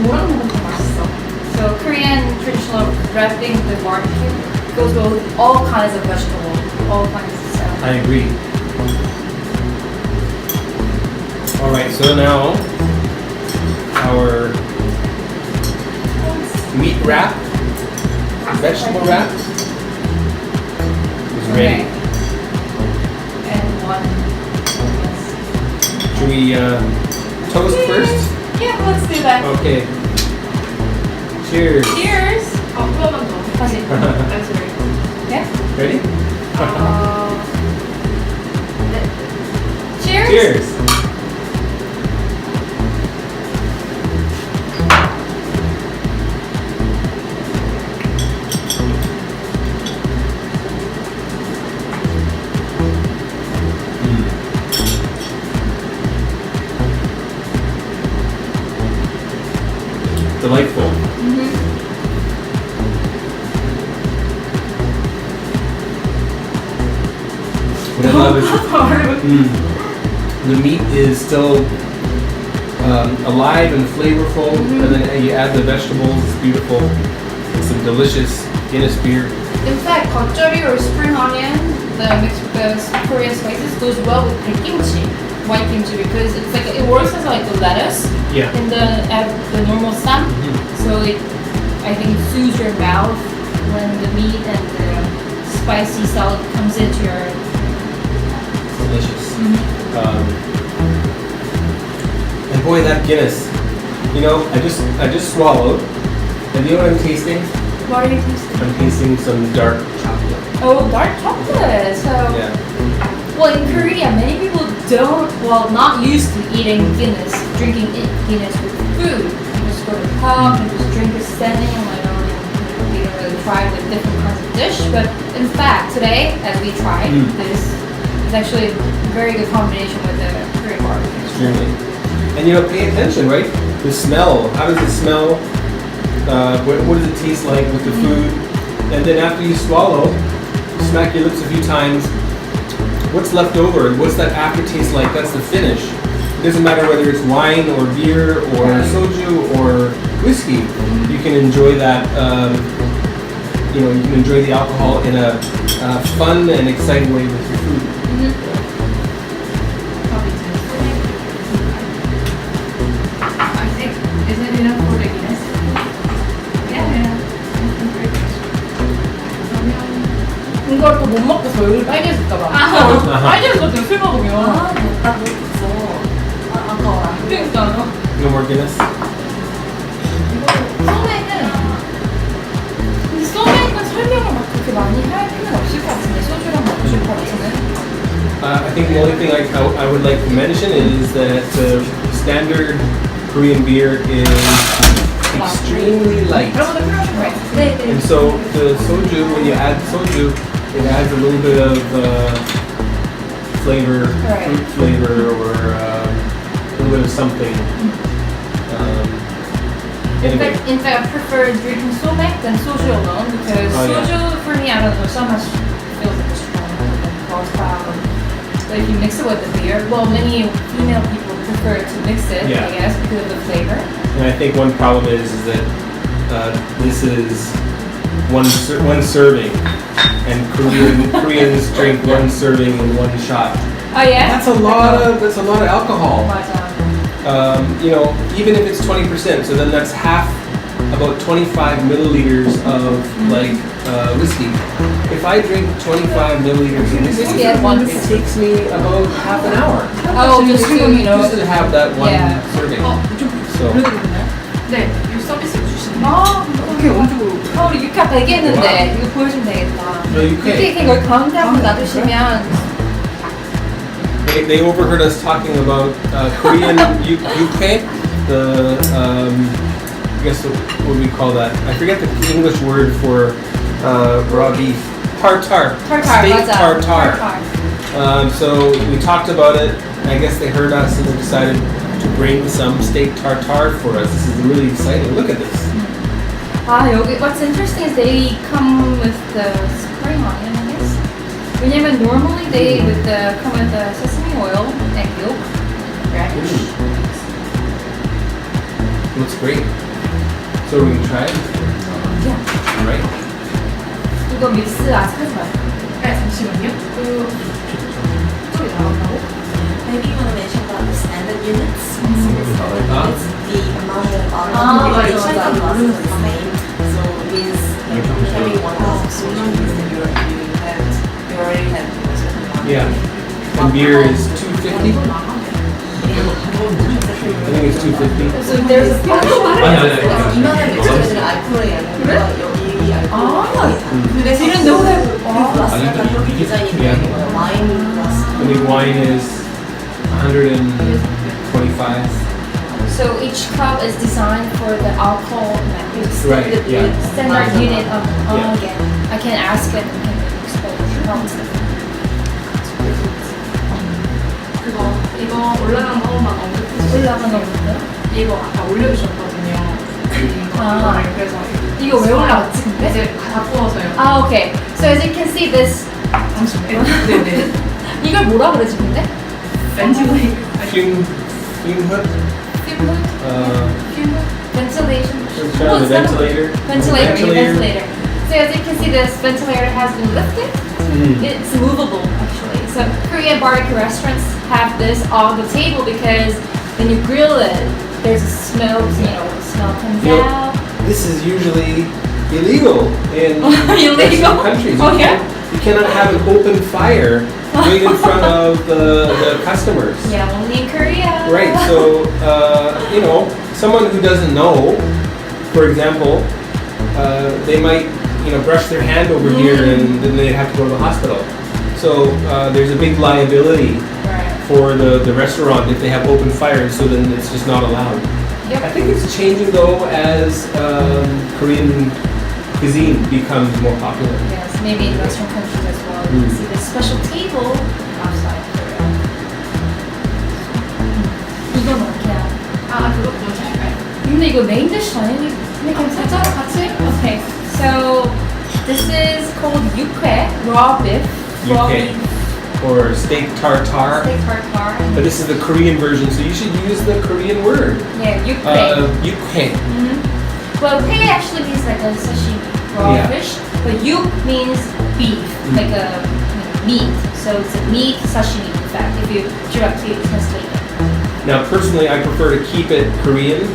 뭐랑 먹으면 더 맛있어. So Korean traditional wrapping with barbecue goes with all kinds of vegetables, all kinds of stuff. I agree. Alright, so now our meat wrap, vegetable wrap is ready. And one. Should we toast first? Yeah, let's do that. Okay. Cheers. Cheers. 그러면 더 다시. That's right. Yeah. Ready? Cheers. Cheers. Delightful. What I love is the meat is still alive and flavorful, and then you add the vegetables. It's beautiful. It's some delicious Guinness beer. In fact, 겉절이 or spring onion, the mixed with the Korean spices, goes well with the kimchi, white kimchi, because it's like it works as like the lettuce Yeah. in the normal 쌈. So it, I think, soothes your mouth when the meat and the spicy salad comes into your. Delicious. And boy, that Guinness. You know, I just swallowed. And you know what I'm tasting? What are you tasting? I'm tasting some dark chocolate. Oh, dark chocolate. So. Yeah. Well, in Korea, many people not used to eating Guinness, drinking Guinness with food. You just go to the pub and just drink it standing, and you don't really try with different kinds of dish. But in fact, today, as we tried, this is actually a very good combination with the Korean barbecue. Extremely. And you know, pay attention, right? The smell. How does it smell? What does it taste like with the food? And then after you swallow, smack your lips a few times. What's left over? What's that aftertaste like? That's the finish. It doesn't matter whether it's wine or beer or soju or whiskey. You can enjoy that. You know, you can enjoy the alcohol in a fun and exciting way with your food. I think, is it enough for the Guinness? Yeah. 이걸 또 못 먹고서 얼굴 빨개질까봐. 빨개질 것 같아요, 술 먹으면. 나 먹었어. 아까워. 그러니까요. No more Guinness? 근데 소맥은 설명을 막 그렇게 많이 할 필요는 없을 것 같은데, 소주랑 먹으실 것 같은데. I think the only thing I would like to mention is that standard Korean beer is extremely light. 여러분들 필요하신 거 같아요. 네. And so the soju, when you add soju, it adds a little bit of flavor, Right. fruit flavor, or a little bit of something. Anyway, In fact, I prefer drinking somek than soju alone because Oh, yeah. soju for me, I don't know, so much feels like a strong volatile. But if you mix it with the beer, well, many female people prefer to mix it, Yeah. I guess, because of the flavor. and I think one problem is that this is one serving, and Koreans drink one serving in one shot. Oh yeah? That's a lot of alcohol. 맞아. You know, even if it's 20%, so then that's about 25 milliliters of like whiskey. If I drink 25 milliliters of whiskey at once. it takes me about half an hour Oh, just to, you know. just to have that one Yeah. serving. 좀 So 그래도 되나요? 네, 이 서비스 주시는 아, 어떻게 언제 모르고. 우리 육회 아까 얘기했는데 이거 보여주면 되겠다. 육회 이렇게 여기 가운데 한번 놔두시면 They overheard us talking about Korean ukhae, the I guess what do we call that? I forget the English word for raw beef. Tartare. Steak 맞아. tartare. So we talked about it. I guess they heard us and they decided to bring some steak tartare for us. This is really exciting. Look at this. 여기 what's interesting is they come with the spring onion, I guess. 왜냐면 normally they come with the sesame oil, egg yolk, radish. Looks great. So we can try it. Yeah. Right? 이거 믹스 아직 하지 마요. 잠시만요. 소리 나온다고? Maybe you want to mention about the standard units. Huh? It's the amount of Ah, alcohol 맞아, 맞아. is the same. So it is having 1,000 soju means that you already have a certain amount. Yeah. And beer is 250. I think it's 250. So there's a 이만한 맥주들은 알코올의 양과 여기 알코올이 근데 이런 너무 플러스가 그렇게 디자인이 되어 있는 거예요. 와인 플러스. I think wine is 125. So each cup is designed for the alcohol method. Right, The yeah. standard unit of Yeah. again. I can ask it. We can expose. 이거 올라간 거 한번만 언급해 올라간 거 없는데요? 이거 아까 올려주셨거든요. 아. 그래서 이거 왜 올라갔지 근데? 이제 다 구워서요. 아 okay. So as you can see this 잠시만요. 네네. 이걸 뭐라 그러지 근데? 벤tilate. Fume hood. Ventilation. Let's try the ventilator. Ventilator. So as you can see, this ventilator has been lifted. Mm. It's movable actually. So Korean barbecue restaurants have this on the table because when you grill it, there's a smoke. Smell comes You know, out. This is usually illegal in Illegal? Western countries. Oh, yeah? You cannot have an open fire right in front of the customers. Yeah, only in Korea. Right, so, someone who doesn't know, for example, they might, brush their hand over here and then they'd have to go to the hospital. So there's a big liability Right. for the restaurant if they have open fires, so then it's just not allowed. Yep. I think it's changing though as Korean cuisine becomes more popular. Yes, maybe in Western countries as well. You can see the special table outside Korea. 이건 어떻게 해요? 그것도 잘까요? 근데 이거 메인 디쉬 아니니? 그냥 살짝 같이? Okay. So this is called ukhae, raw beef. Raw Ukhae. beef Or steak tartare. steak tartare. But this is the Korean version, so you should use the Korean word. Yeah, ukhae. Ukhae. Well, ukhae actually means like a sashimi, raw Yeah. fish. But yuk means beef, like a meat. So it's a meat sashimi, in fact, if you directly translate it. Now, personally, I prefer to keep it Korean.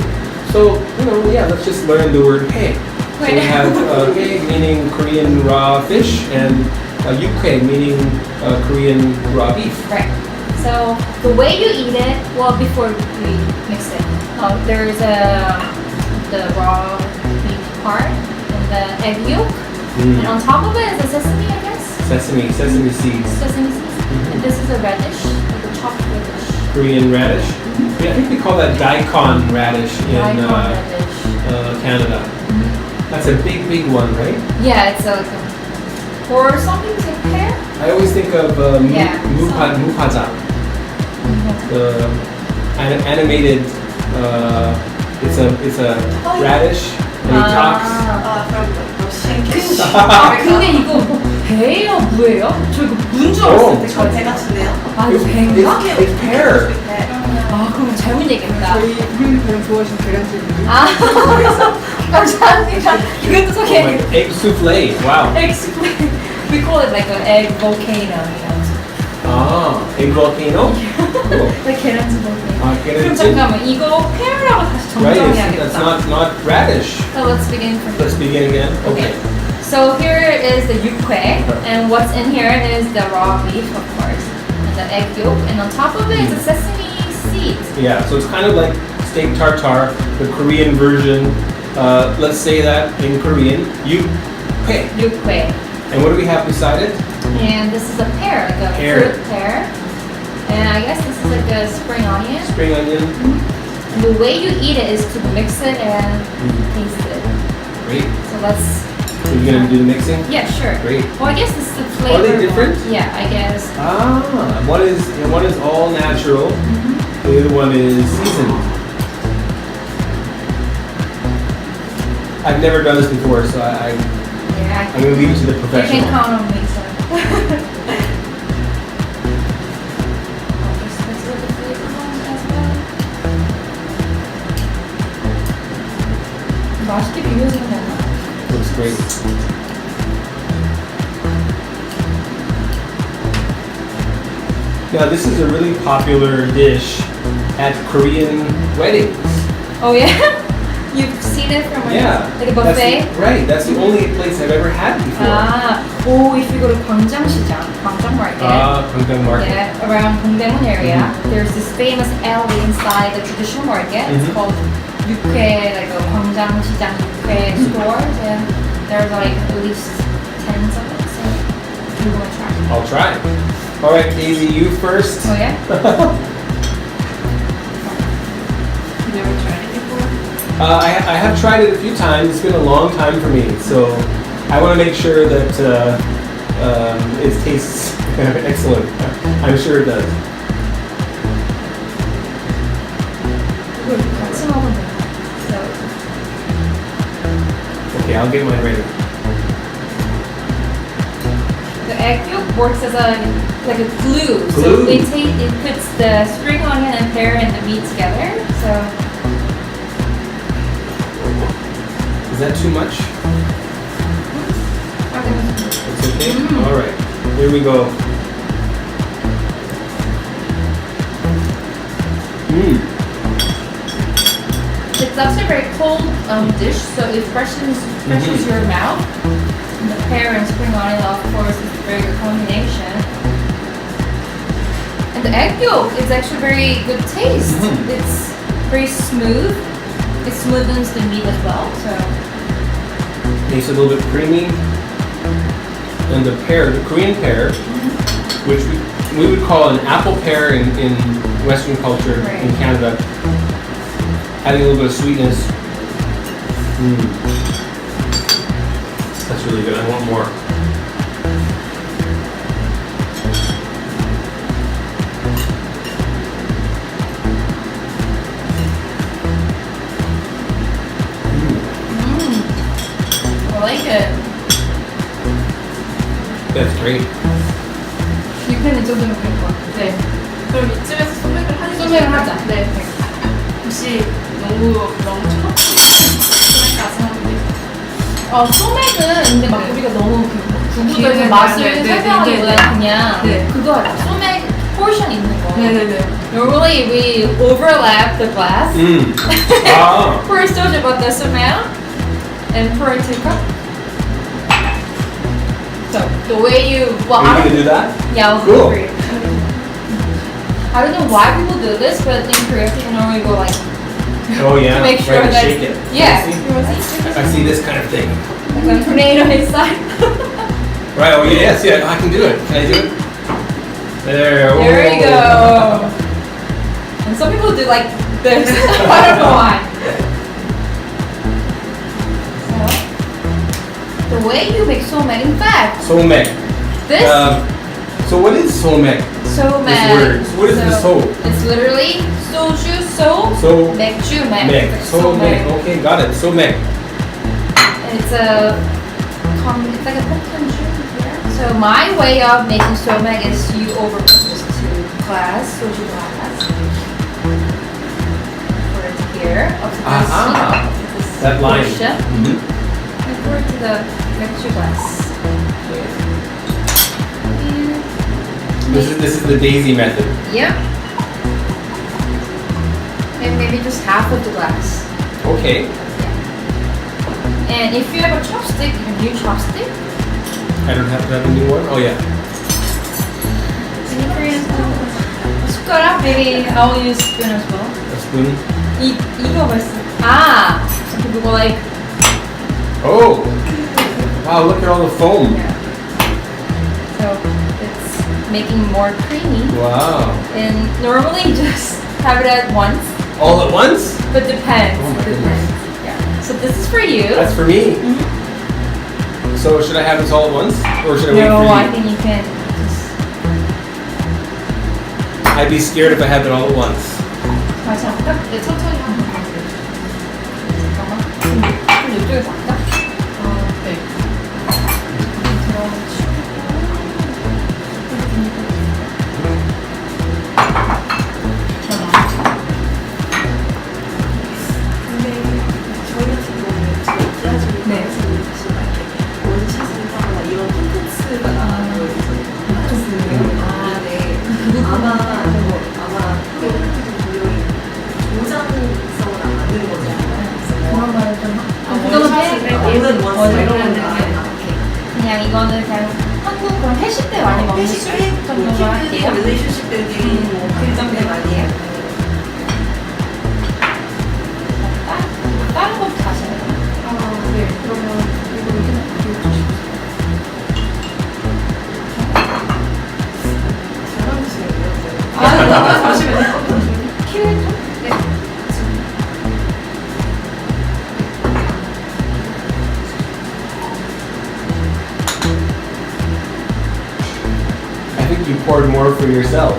So, let's just learn the word hae. So we Right. have hae meaning Korean raw fish and ukhae meaning Korean raw beef. Right. So the way you eat it, well, before we mix it, there's the raw beef part and the egg yolk, and on top of it is the sesame, I guess. Sesame seeds. Sesame seeds. And this is a radish, like a chopped radish. Korean radish. Yeah, I think we call that daikon radish in Daikon radish. Canada. That's a big, big one, right? Yeah, it's like or something to pear. I always think of Yeah. Mupaza, the animated. It's a radish, and he talks. From Russian kitchen. 근데 이거 배예요, 무예요? 저 이거 무인 줄 알았어요. 때까지. 배 같은데요? It's, 배인가? it's pear. 그럼 잘못 얘기했다. 저희 그냥 좋아하시는 계란찜. 감사합니다. 이것도 소개. Like egg souffle. Wow. We call it like an egg volcano, Egg volcano. Cool. like 계란찜 volcano. 그럼 계란찜. 잠깐만, 이거 pear라고 다시 Right. 정정해야겠다. That's not radish. So let's begin from Let's begin again. Okay. So here is the ukhae, and what's in here is the raw beef, of course, and the egg yolk, and on top of it is the sesame seeds. Yeah. So it's kind of like steak tartare, the Korean version. Let's say that in Korean. Yukhae. Yukhae. And what do we have beside it? And this is a pear, like a Pear. fruit pear. And I guess this is like a spring onion. Spring onion. And the way you eat it is to mix it and taste it. Great. So let's. So you're gonna do the mixing? Yeah, sure. Great. Well, I guess this is the flavor. Are they different? one. Yeah, I guess. One is all natural. The other one is seasoned. I've never done this before, so I'm Yeah. gonna leave it to the You professional. can count on me, so. Let's look at the flavor one as well. 맛있게 비벼지는 거 같아. Looks great. Now this is a really popular dish at Korean weddings. Oh yeah? You've seen it from Yeah. like a buffet? That's the only place I've ever had before. If you go to 광장시장, 광장 market, Kont'd market. yeah, around Dongdaemun area, there's this famous alley inside the traditional market. It's called 육회, like a 광장시장 육회 stores, and there's like at least tens of them. So you want to try? I'll try. All right, Daisy, you first. Oh yeah. Never tried it before. I have tried it a few times. It's been a long time for me, so I want to make sure that it tastes excellent. I'm sure it does. 이걸 같이 먹으면 돼. So Okay, I'll get mine ready. the egg yolk works as a like a glue. So Glue. it puts the spring onion and pear and the meat together. So Is that too much? It's okay? All right. Here we go. it's also a very cold dish, so it freshens your mouth. And the pear and spring onion, of course, is a very good combination. And the egg yolk is actually very good taste. It's very smooth. It smoothens the meat as well. So Tastes a little bit creamy. And the pear, the Korean pear, which we would call an apple pear in Western culture in Right. Canada, adding a little bit of sweetness. That's really good. I want more. I like it. That's great. 육회는 이 정도면 될 것 같아. 네. 그럼 이쯤에서 소맥을 하는 소맥을 하자. 네. 혹시 너무 초록색 소맥까지 하는데 소맥은 근데 막 우리가 너무 구구절절 네, 맛을 네, 네, 설명하기보다 네, 네. 그냥 네. 그거 하자. 소맥 포션 있는 거. 네네네 Normally we overlap the glass. Pour soju about this amount and pour it 2 cups. So the way you Are you gonna do that? Yeah, I'll Cool. do it for you. I don't know why people do this, but in Korea people normally go like Oh yeah. to make sure right, to that shake it. yeah, I see this kind of thing. like a tornado inside. Right. Oh yes. Yeah. I can do it. Can I do it? There. There you Whoa. go. And some people do like this. I don't know why. So, the way you make somek, in fact, Somek. this So what is somek? somek. This word. What is the so? It's literally soju so So 맥주 맥. mek. Like Somek. Okay, got it. Somek. It's it's like a Hokkien here. So my way of making somek is you overcook this to glass, soju glass. Pour it here. Up to Aha. this That line. portion. Mhm. And pour it to the mixture glass. This is the daisy method. Yep. And maybe just half of the glass. Okay. And if you have a chopstick, you can use chopstick. I don't have to have a new one. Oh yeah. In Korean, 숟가락, maybe I'll use spoon as well. A spoon. 이거 맛있어. Some people go like, Oh! Wow, look at all the foam. yeah. So it's making more creamy. Wow. And normally you just have it at once, All at once? but depends. Oh my Depends. Yeah. So this is for you. That's for me. So should I have this all at once? Or should I wait no, for you? I think you can just. I'd be scared if I had it all at once. 맛이 안 나? 네, 천천히 한번 가세요. 잠깐만. 그럼 이쪽에서 할까? 네. 근데 저희 같은 경우는 제가 디아지오 네. 사실 이렇게 원샷을 하거나 이런 콘텐츠가 나와요. 아, 네. 아마 조장성을 안 맞는 거잖아요. 그런 말을 좀. 원샷을 해. 오늘 원샷 이런 원샷을 거는 해. 그냥 이거는 그냥 한국 그런 회식 때 많이 먹는 술 정도만 할게요. 릴레이션십 빌딩 그 정도 많이 해요. 다른 것도 다시 해요. 네. 그러면 이거 잘하시네요. 잠시만요. 키를 좀? 네. I think you poured more for yourself.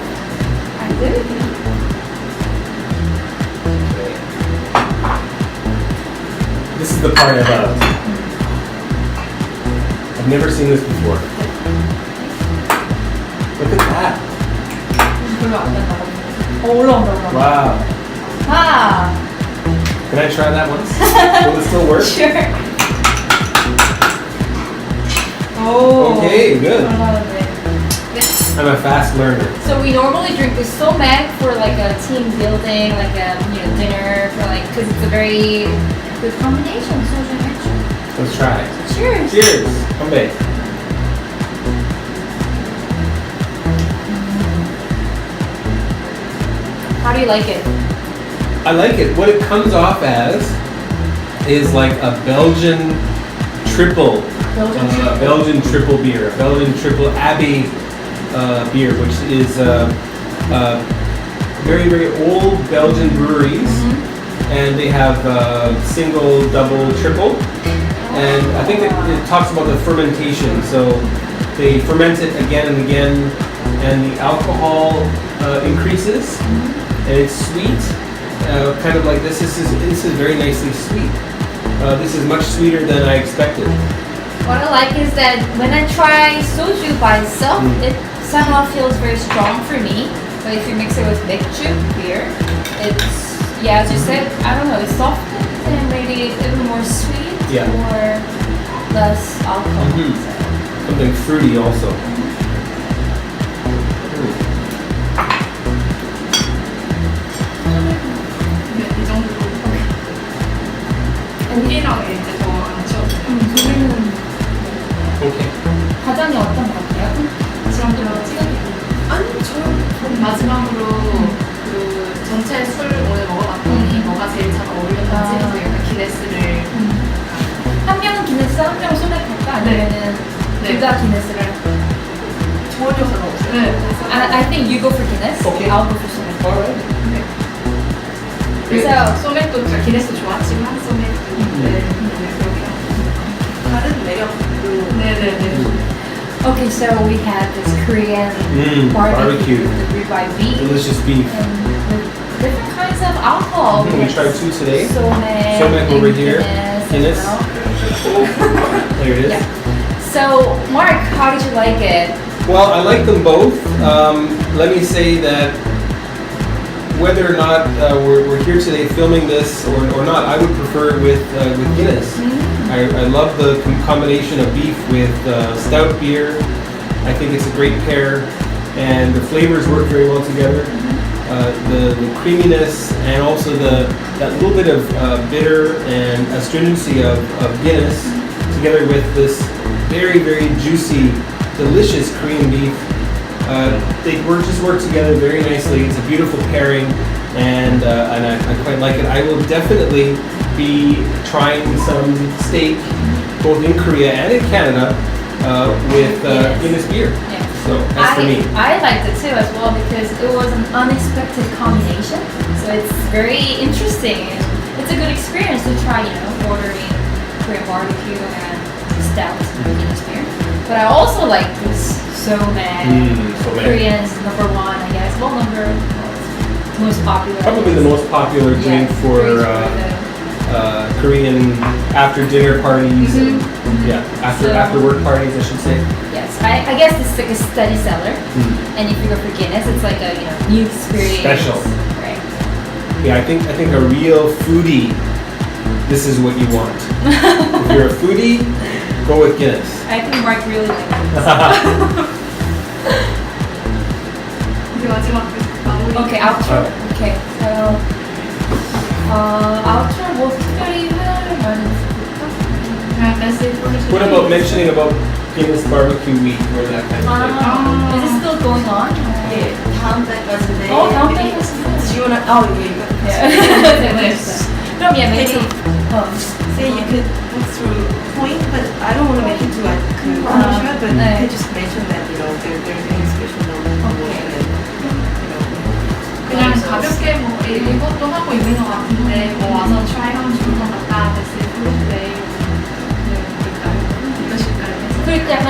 I did. This is the part I love. I've never seen this before. Look at that. 별로 안 된다고. 올라온다. Wow. 아, Can I try that once? Will it still work? sure. 오. Okay, good. 올라오네. I'm a fast learner. So we normally drink this somek for like a team building, like a dinner, for like because it's a very good combination. 소주 맥주. Let's try. Cheers. Cheers. 건배. How do you like it? I like it. What it comes off as is like a Belgian triple. Belgian triple beer. A Belgian triple Abbey beer, which is very, very old Belgian breweries. And they have single, double, triple. And I think it talks about the fermentation. So they ferment it again and again, and the alcohol increases, and it's sweet, kind of like this. This is very nicely sweet. This is much sweeter than I expected. What I like is that when I try soju by itself, it somehow feels very strong for me. But if you mix it with 맥주 beer, it's, yeah, as you said, I don't know, it's soft and maybe a little more sweet Yeah. or less alcohol. Mhm. So. Something fruity also. 네, 이 정도로. 고기랑 이제 더 안 쳐. 저는 Okay. 가장이 어떤 것 같아요? 지금부터 찍어드릴게요. 아니, 저는 마지막으로 그 전체 술 오늘 먹어봤더니 뭐가 제일 잘 어울렸는지 해서 약간 기네스를 한 명은 기네스, 한 명은 소맥 할까? 아니면은 네. 둘 다 기네스를? 전혀 상관없어요. 네. I think you go for Guinness. Okay. I'll go for 소맥. Alright. 그래서 소맥도 기네스 좋았지만 소맥도 네. 그렇게 다른 매력도 네네네. Okay, so we had this Korean barbecue. with the ribeye beef Delicious beef. and with different kinds of alcohol. We tried two today. Somek, Somek over and here. Guinness. Guinness. as well. There it is. Yeah. So, Mark, how did you like it? Well, I like them both. Let me say that whether or not we're here today filming this or not, I would prefer it with Guinness. I love the combination of beef with stout beer. I think it's a great pair, and the flavors work very well together. The creaminess and also that little bit of bitter and astringency of Guinness together with this very, very juicy, delicious Korean beef. They just work together very nicely. It's a beautiful pairing, and I quite like it. I will definitely be trying some steak, both in Korea and in Canada, with Guinness beer. Yeah. So that's for me. I liked it too as well because it was an unexpected combination. So it's very interesting. It's a good experience to try, ordering Korean barbecue and stout with Guinness beer. But I also like this somen. Korean's number one, I guess. Well, most popular. Probably the most popular drink for Korean after dinner parties. And, after work parties, I should say. Yes, I guess this is like a steady seller. And if you go for Guinness, it's like a new experience. Special. Right. Yeah, I think a real foodie, this is what you want. If you're a foodie, go with Guinness. I think Mark really likes this. 이제 마지막 마무리. Okay, outro. Okay, so outro 뭐 특별히 할 말은 있을까? 그냥 메시지 보내주세요. What about mentioning about Guinness Barbecue Week or that kind of thing? Is it still going on? 예, 다음 달까지인데. 다음 달까지는. 지원할, 이거. 네. 그럼 얘 maybe Say you could look through point, but I don't want to make it too commercial, but you could just mention that, they're doing special promotion and, 그냥 가볍게 뭐 이것도 하고 있는 것 같은데 뭐 와서 트라이하면 좋을 것 같다. 메시지 플로데이 이것일까요? 그럴 때 약간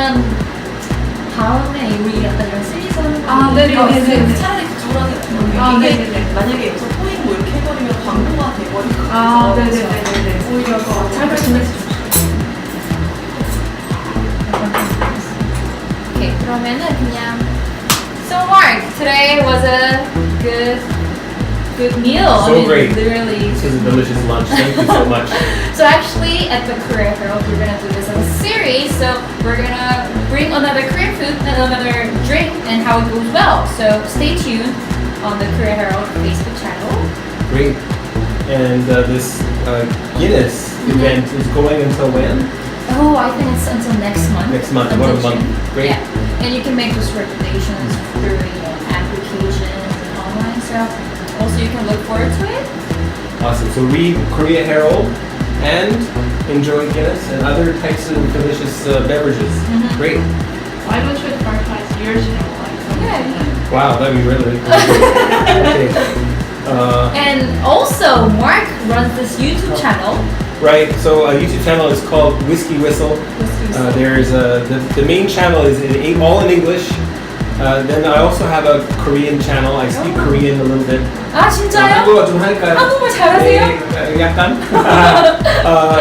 다음에 우리 약간 이런 시리즈 하는 거 네네네. 차라리 그쪽으로 하는 게 네네네. 만약에 여기서 포인 뭐 이렇게 해버리면 광고가 돼버릴 것 아, 같아서 네네네네. 오히려 더 잘 말씀해주세요. Okay, 그러면은 그냥 So Mark, today was a good meal. So great. Literally. This is a delicious lunch. Thank you so much. So actually, at the Korea Herald, we're gonna do this as a series. So we're gonna bring another Korean food and another drink and how it goes well. So stay tuned on the Korea Herald Facebook channel. Great. And this Guinness event is going until when? Oh, I think it's until next month. Next month. Until What a month. June. Great. Yeah, and you can make those recommendations through applications and online. So also you can look forward to it. Awesome. So read Korea Herald and enjoy Guinness and other types of delicious beverages. Great. Why don't you advertise your channel? Yeah. Wow, that'd be really cool. Okay. And also, Mark runs this YouTube channel. Right. So a YouTube channel is called WhiskyWhistle. There's the main channel is all in English. Then I also have a Korean channel. I speak Korean a little bit. 아 진짜요? 한국어 좀 하니까요. 한국말 잘하세요? 네, 약간.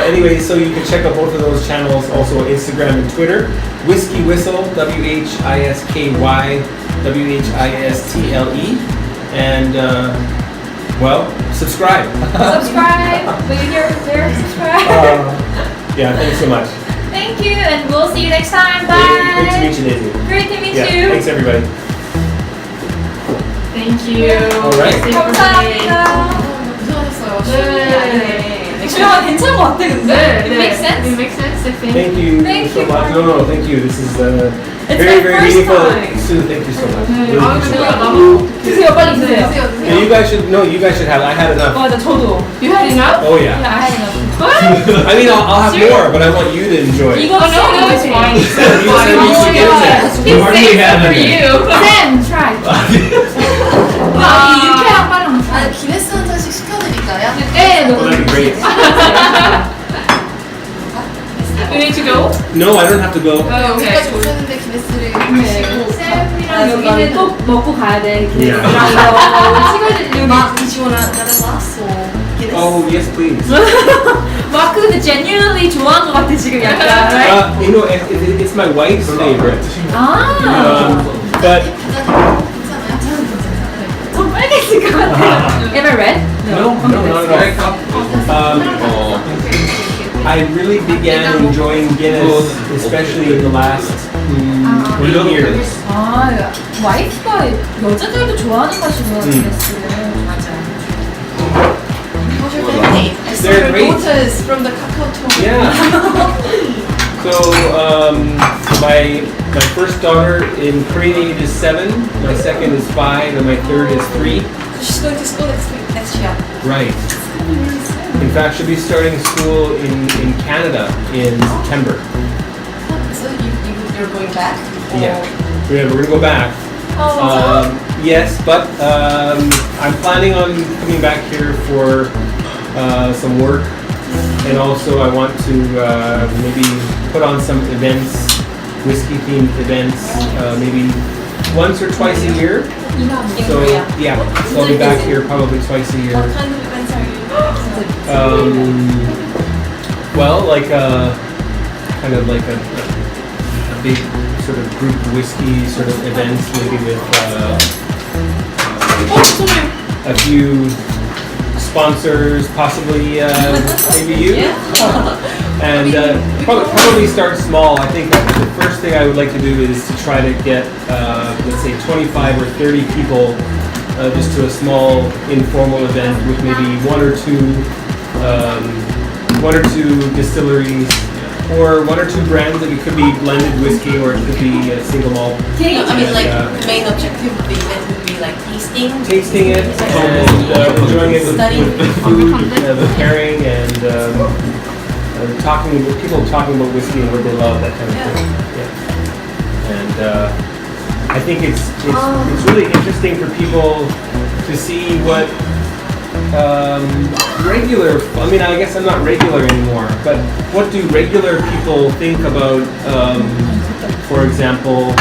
Anyway, so you can check out both of those channels, also Instagram and Twitter. WhiskyWhistle, WhiskyWhistle, and subscribe. Subscribe. Will you hear there? Subscribe. Yeah, thanks so much. Thank you, and we'll see you next time. Bye. Great to meet you, Daisy. Great to meet Yeah, you. thanks everybody. Thank you. Alright. 감사합니다. 고생하셨어요. 네. 주영아 괜찮은 것 같아, 근데. It makes sense. It makes sense, I think. Thank you Thank so you, much. Mark. No, thank you. This is It's very, my very first meaningful. time. Sue, thank you so much. 네. Really 아, appreciate 근데 it. 너무 드세요, 빨리 드세요. Yeah, you guys should have. I had enough. 맞아, 저도. You had enough? Oh yeah. I had enough. I mean, I'll have more, but I want you to enjoy. 이거 Oh, no, no, it's fine. You said you should get it. He Hardly saved had it for it. you. Sam, try. 이 유쾌한 빨랑 아, 기네스 한 잔씩 시켜드릴까요? 네, Well, that'd be great. You need to go? No, I don't have to go. 여기까지 오셨는데 기네스를 드시고 쌤이랑 여기는 또 먹고 가야 돼. Yeah. 찍어주려고. Did you wanna another glass or Guinness? Oh yes, please. 마크 근데 genuinely 좋아한 것 같아 지금 약간. right? You know, it's my wife's favorite. 아, But 괜찮아요? 좀 빨개질 것 같아요. Ever read? no, not at all. I really began enjoying Guinness, especially in the last 8 years. 아, 와이프가 여자들도 좋아하는 맛이구나, 기네스를. 맞아요. How's your family? I saw They're your great. daughters from the Kakao Talk. Yeah. So my first daughter in Korean age is 7, my second is 5, and my third is 3. She's going to school next year. Right. In In fact, she'll be starting school in Canada in September. So you're going back? Yeah, we're gonna go back. Oh, Yes, but I'm planning on coming back here for some work, and also I want to maybe put on some events, whiskey-themed events, maybe once or twice a year. In So Korea. yeah, so I'll be back here probably twice a year. What kind of events are you Well, like kind of like a big sort of group whiskey sort of events, maybe with a few sponsors, possibly maybe you. And probably start small. I think that the first thing I would like to do is to try to get, let's say, 25 or 30 people just to a small informal event with maybe one or two distilleries, or one or two brands. It could be blended whiskey, or it could be a single malt. I mean, like, Yeah. the main objective of the event would be like Tasting it and enjoying it with food, the pairing, and people talking about whiskey and what they love, that kind of thing. Yeah. And I think it's really interesting for people to see what regular. I mean, I guess I'm not regular anymore, but what do regular people think about, for example,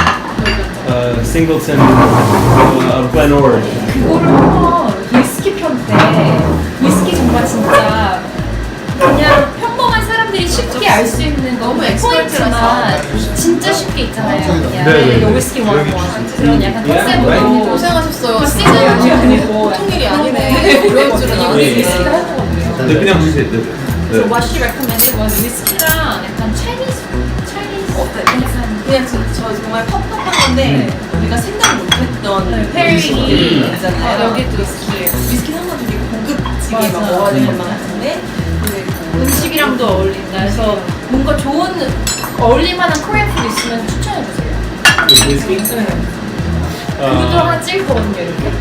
Singleton Glenord? 그거를 한번 위스키 편 때 위스키 정말 진짜 그냥 평범한 사람들이 쉽게 알 수 있는 너무 포인트만 진짜 쉽게 있잖아요. 그냥 네. 위스키 원원 그런 약간 Yeah, 컨셉으로 right. 고생하셨어요. 그 시즌이 아니고 보통 일이 아니네. 그럴 줄은 우리 네. 위스키를 할 거거든요. 네, 그냥 주세요. 네. So what she recommended was 위스키랑 약간 Chinese 약간 그냥 저 정말 텁텁한 건데 우리가 생각 못했던 페어링이 있잖아요. 여기도 위스키 위스키 항상 되게 고급지게 막 맞아. 먹어야 될 것만 같은데 근데 음식이랑도 어울린다. 그래서 뭔가 좋은 어울릴만한 코리안 푸드 있으면 추천해 주세요. With whiskey? 그것도 하나 찍을 거거든요, 이렇게.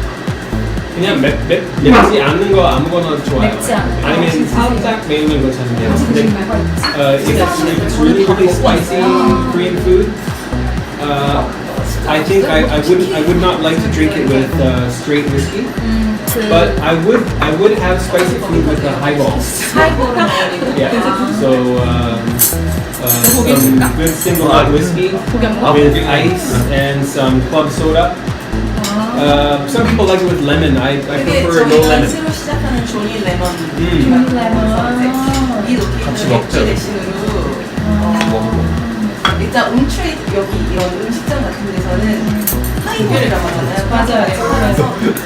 그냥 맵지 않는 거 아무거나 좋아요. 맵지 않은 거. 아니면 살짝 매운 거 괜찮은데요. 근데 if it's really really spicy Korean food, I think I would not like to drink it with straight whiskey. But I would have spicy food with the highballs. 하이볼은 어울리고. Yeah. So some good single malt whiskey with ice and some club soda. Some people like it with lemon. I 되게 prefer no 저희가 lemon. 새로 시작하는 조니 레몬 조니 레몬. 이 로케이션 대신으로 일단 온트레이 여기 이런 음식점 같은 데서는 하이볼이라고 하잖아요. 맞아요.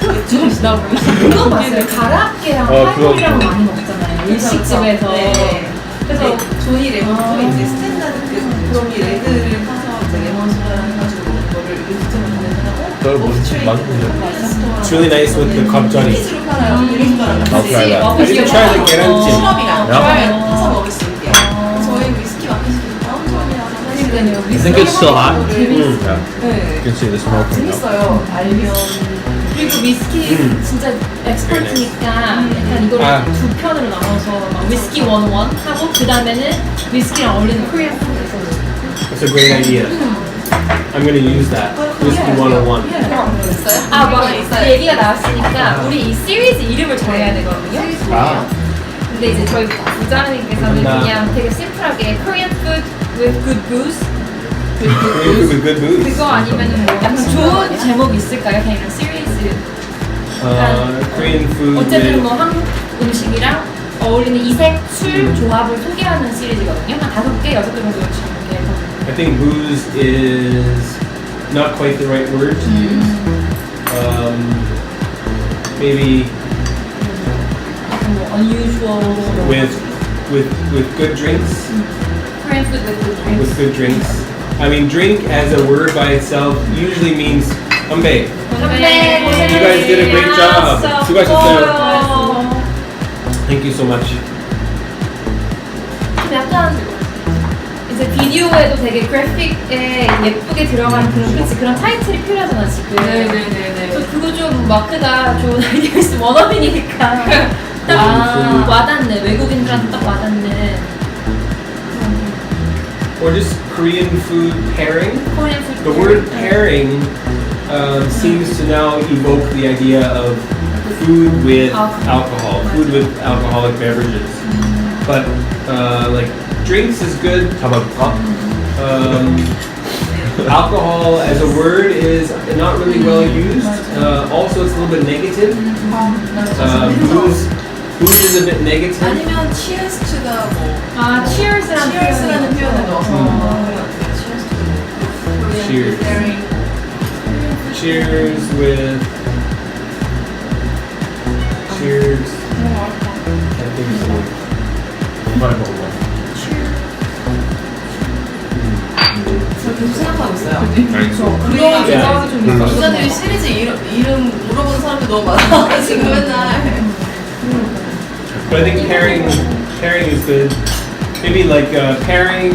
그래서 나 그거 봤어요. 가라앉게랑 하이볼이랑 많이 먹잖아요. 일식집에서. 네. 그래서 네, 조니 레몬도 이제 스탠다드 조니 레드를 타서 이제 레몬 소다랑 해가지고 이거를 음식점에 가면 It's really nice with the Cont'd. 치즈로 팔아요. 비빔밥랑 I'll try 같이 that. I didn't try the 계란찜. 시럽이랑 Yeah. 타서 먹을 수 있게요. 저희 위스키 마켓이 다운 조합이라서 사실은 You think it's still hot? Yeah. 네. You can see the smoke coming up. 재밌어요. 알면 그리고 위스키 진짜 엑스퍼트니까 약간 이거를 아. 두 편으로 나눠서 막 위스키 101 하고 그 다음에는 위스키랑 어울리는 코리안 푸드에서 That's a great idea. I'm going to use that. Whiskey 101. 있어요? 아, 막 그 얘기가 나왔으니까 우리 이 시리즈 이름을 정해야 되거든요. 아. 근데 이제 저희 부장님께서는 감사합니다. 그냥 되게 심플하게 Korean food with good booze Korean food with good booze. 그거 아니면은 뭐 약간 좋은 제목 있을까요? 그냥 이런 시리즈 Korean food 어쨌든 with 뭐 한국 음식이랑 어울리는 이색 술 조합을 소개하는 시리즈거든요. 한 5개, 6개 정도 이렇게 해서 I think booze is not quite the right word to use. Maybe 약간 뭐 unusual with good drinks. Korean food with good drinks. With good drinks. I mean, drink as a word by itself usually means 건배. You guys did a great job. 수고하셨어요. Thank you so much. 약간 이제 비디오에도 되게 그래픽에 예쁘게 들어가는 그런 타이틀이 필요하잖아 지금. 네네네네. 그래서 그거 좀 마크가 좋은 아이디어였어. 워너비니까 딱 와닿네. 외국인들한테 딱 와닿는. Or just Korean food pairing. Korean food. The word pairing seems to now evoke the idea of food with alcohol, food with alcoholic beverages. But like drinks is good. 잡아볼까? Alcohol as a word is not really well used. Also, it's a little bit negative. Booze is a bit negative. 아니면 cheers to the 뭐 cheers라는 cheers라는 표현을 넣어서 Cheers. Cheers with. Cheers. I think so. 정말 먹어봐. 저 계속 생각하고 있어요. 그거 Yeah. 기자들이 시리즈 이름 물어보는 사람들 너무 많아가지고 맨날 But I think pairing is good. Maybe like pairing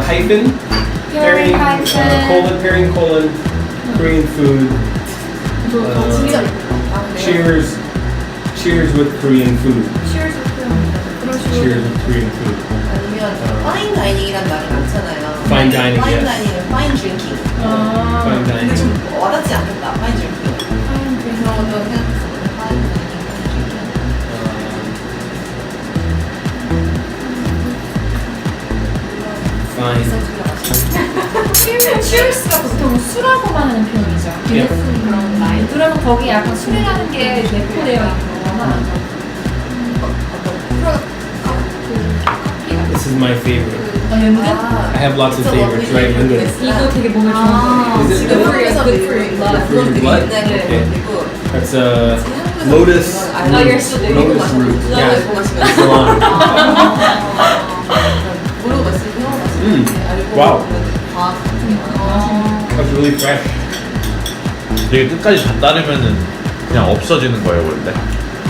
hyphen. Pairing hyphen. Pairing colon, Korean food. 진짜 Cheers with Korean food. Cheers. Cheers with Korean food. 아니면 파인 다이닝이란 말이 많잖아요. Fine dining, 파인 yes. 다이닝은 파인 드링킹. Fine 근데 dining. 좀 와닿지 않겠다. 파인 드링킹. 그런 것도 생각했었는데 파인 다이닝. Fine. Cheers가 보통 술하고만 하는 표현이죠. Yeah. 그런 라인. 그러면 거기 약간 술이라는 게 내포되어 있는 거구나. This is my favorite. 연근? I have lots of favorites, right? 이거 되게 몸에 좋은 Is it 지금 good? 한국에서 Good for your blood. For your blood? 네, 그리고 That's lotus lotus root. 그다음에 Yeah. 뭐 마시면 Salon. 모르고 마시면 형 마시면 알고 Wow. 과학 같은 게 많아. That's really fresh. 되게 끝까지 다 따르면은 그냥 없어지는 거예요 원래.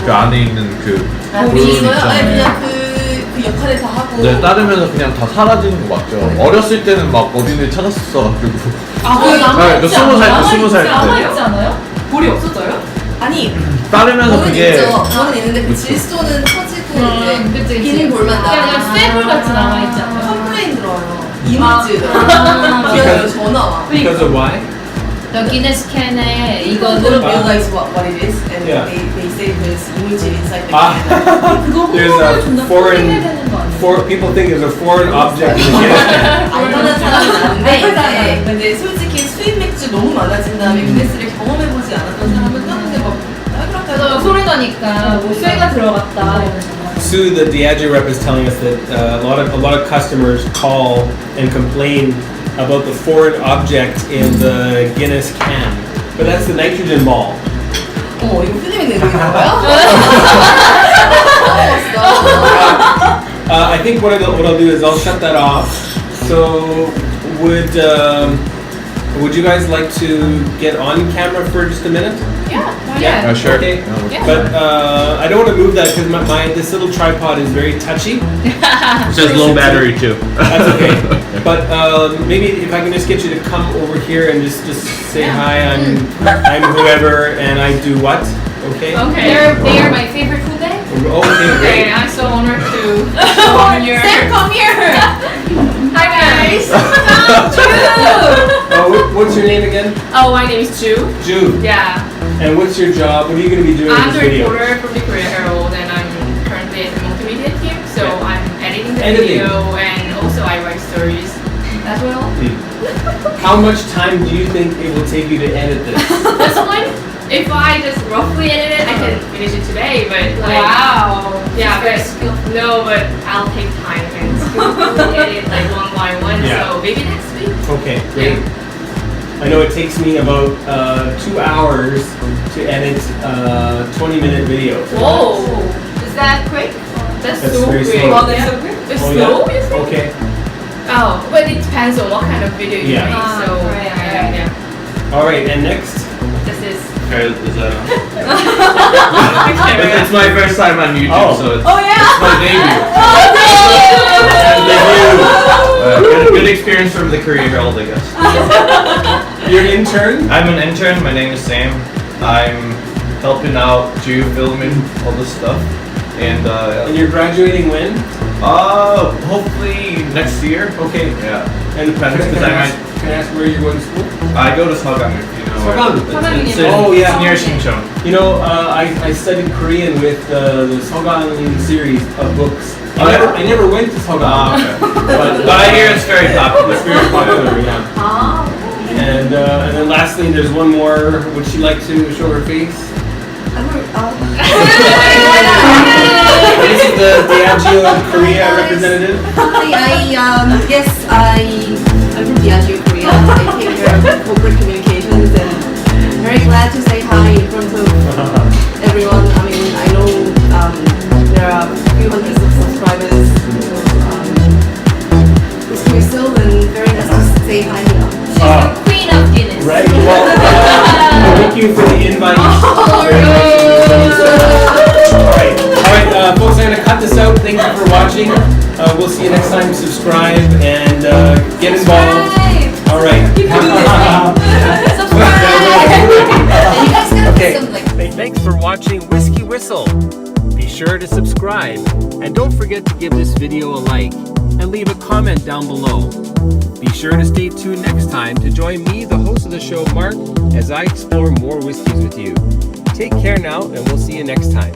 그 안에 있는 그 우리 물론 이거요? 아니 있잖아요. 그냥 그 역할을 다 하고 네, 따르면서 그냥 다 사라지는 거 맞죠? 어렸을 때는 막 어딘데 찾았었어가지고. 그거 네, 그 20살 때, 20살 때. 남아있지 않아요? 볼이 없어져요? 아니 따르면서 볼은 그게 있죠. 볼은 있는데 그 질소는 터지고 이제 그치. 빈 볼만 그냥 쇠볼 같이 남아있지 않아요? 컴플레인 들어와요. 이물질 Because- 전화 와. Because of why? 기네스 캔에 이거 이거 don't realize what it is and Yeah. they say there's 이물질 inside the Ah. can. 그거 There's a 존나 foreign- 해야 되는 거 아니에요? People think there's a foreign object in the Guinness can. 알만한 사람은 아는데 이제 근데 솔직히 수입 맥주 너무 많아진 다음에 기네스를 경험해보지 않았던 사람은 따는데 막 그래서 소리 나니까 뭐 쇠가 들어갔다 이러면서. Sue, the Diageo rep, is telling us that a lot of customers call and complain about the foreign object in the Guinness can, but that's the nitrogen ball. 어머 이거 피디님 내는 거야? I think what I'll do is I'll shut that off. So would you guys like to get on camera for just a minute? Yeah. sure. Okay. Yeah. But I don't want to move that because this little tripod is very touchy. It says low battery too. That's okay. But maybe if I can just get you to come over here and just say hi. I'm whoever, and I do what? Okay. Okay. They are my favorite food day. Oh, okay, great. Okay, I'm so honored to join your. Sam, come here. Hi guys. What's your name again? Oh, my name is Ju. Jude. Yeah, And what's your job? What are you going to be doing in I'm this the video? reporter from the Korea Herald, and I'm currently at the multimedia team. So I'm editing the Editing. video, and also I write stories as well. How much time do you think it will take you to edit this? This one, if I just roughly edit it, I can finish it today. But like, Wow. yeah, but but I'll take time and skillfully edit like one by one. Yeah. So maybe next week. Okay, great. I know it takes me about 2 hours to edit a 20-minute video. Whoa, Is that quick? that's That's so very quick. slow. Oh, that's so quick. It's Oh, slow, yeah? you think? Okay. Oh, but it depends on what kind of video you Yeah. make. Ah, So right, yeah. All right, and next? This is. Is that Okay, it's my first time on YouTube, Oh. so it's oh yeah. my debut. Good experience from the Korea Herald, I guess. You're an intern? I'm an intern. My name is Sam. I'm helping out, filming all this stuff. And And you're graduating when? hopefully next year. Okay. Yeah. And Can I can I ask where you're going to school? I go to Seogang, if you know. Seogang. It's Oh, yeah. near Sinchon. You know, I studied Korean with the Seogang series of books. Oh, yeah? I never went to Seogang. Okay. But I hear it's very popular. It's very popular, yeah. And then lastly, there's one more. Would she like to show her face? This is the Diageo Korea representative. I'm from Diageo Korea. I take care of corporate communications and very glad to say hi in front of everyone. I mean, I know there are a few hundreds of subscribers to WhiskyWhistle, and very nice to say hi here. She's the queen of Guinness. Right. Well, thank you for the invite. All right, folks, I'm gonna cut this out. Thank you for watching. We'll see you next time. Subscribe and get involved. All right. Okay. Thanks for watching Whiskey Whistle. Be sure to subscribe and don't forget to give this video a like and leave a comment down below. Be sure to stay tuned next time to join me, the host of the show, Mark, as I explore more whiskeys with you. Take care now, and we'll see you next time.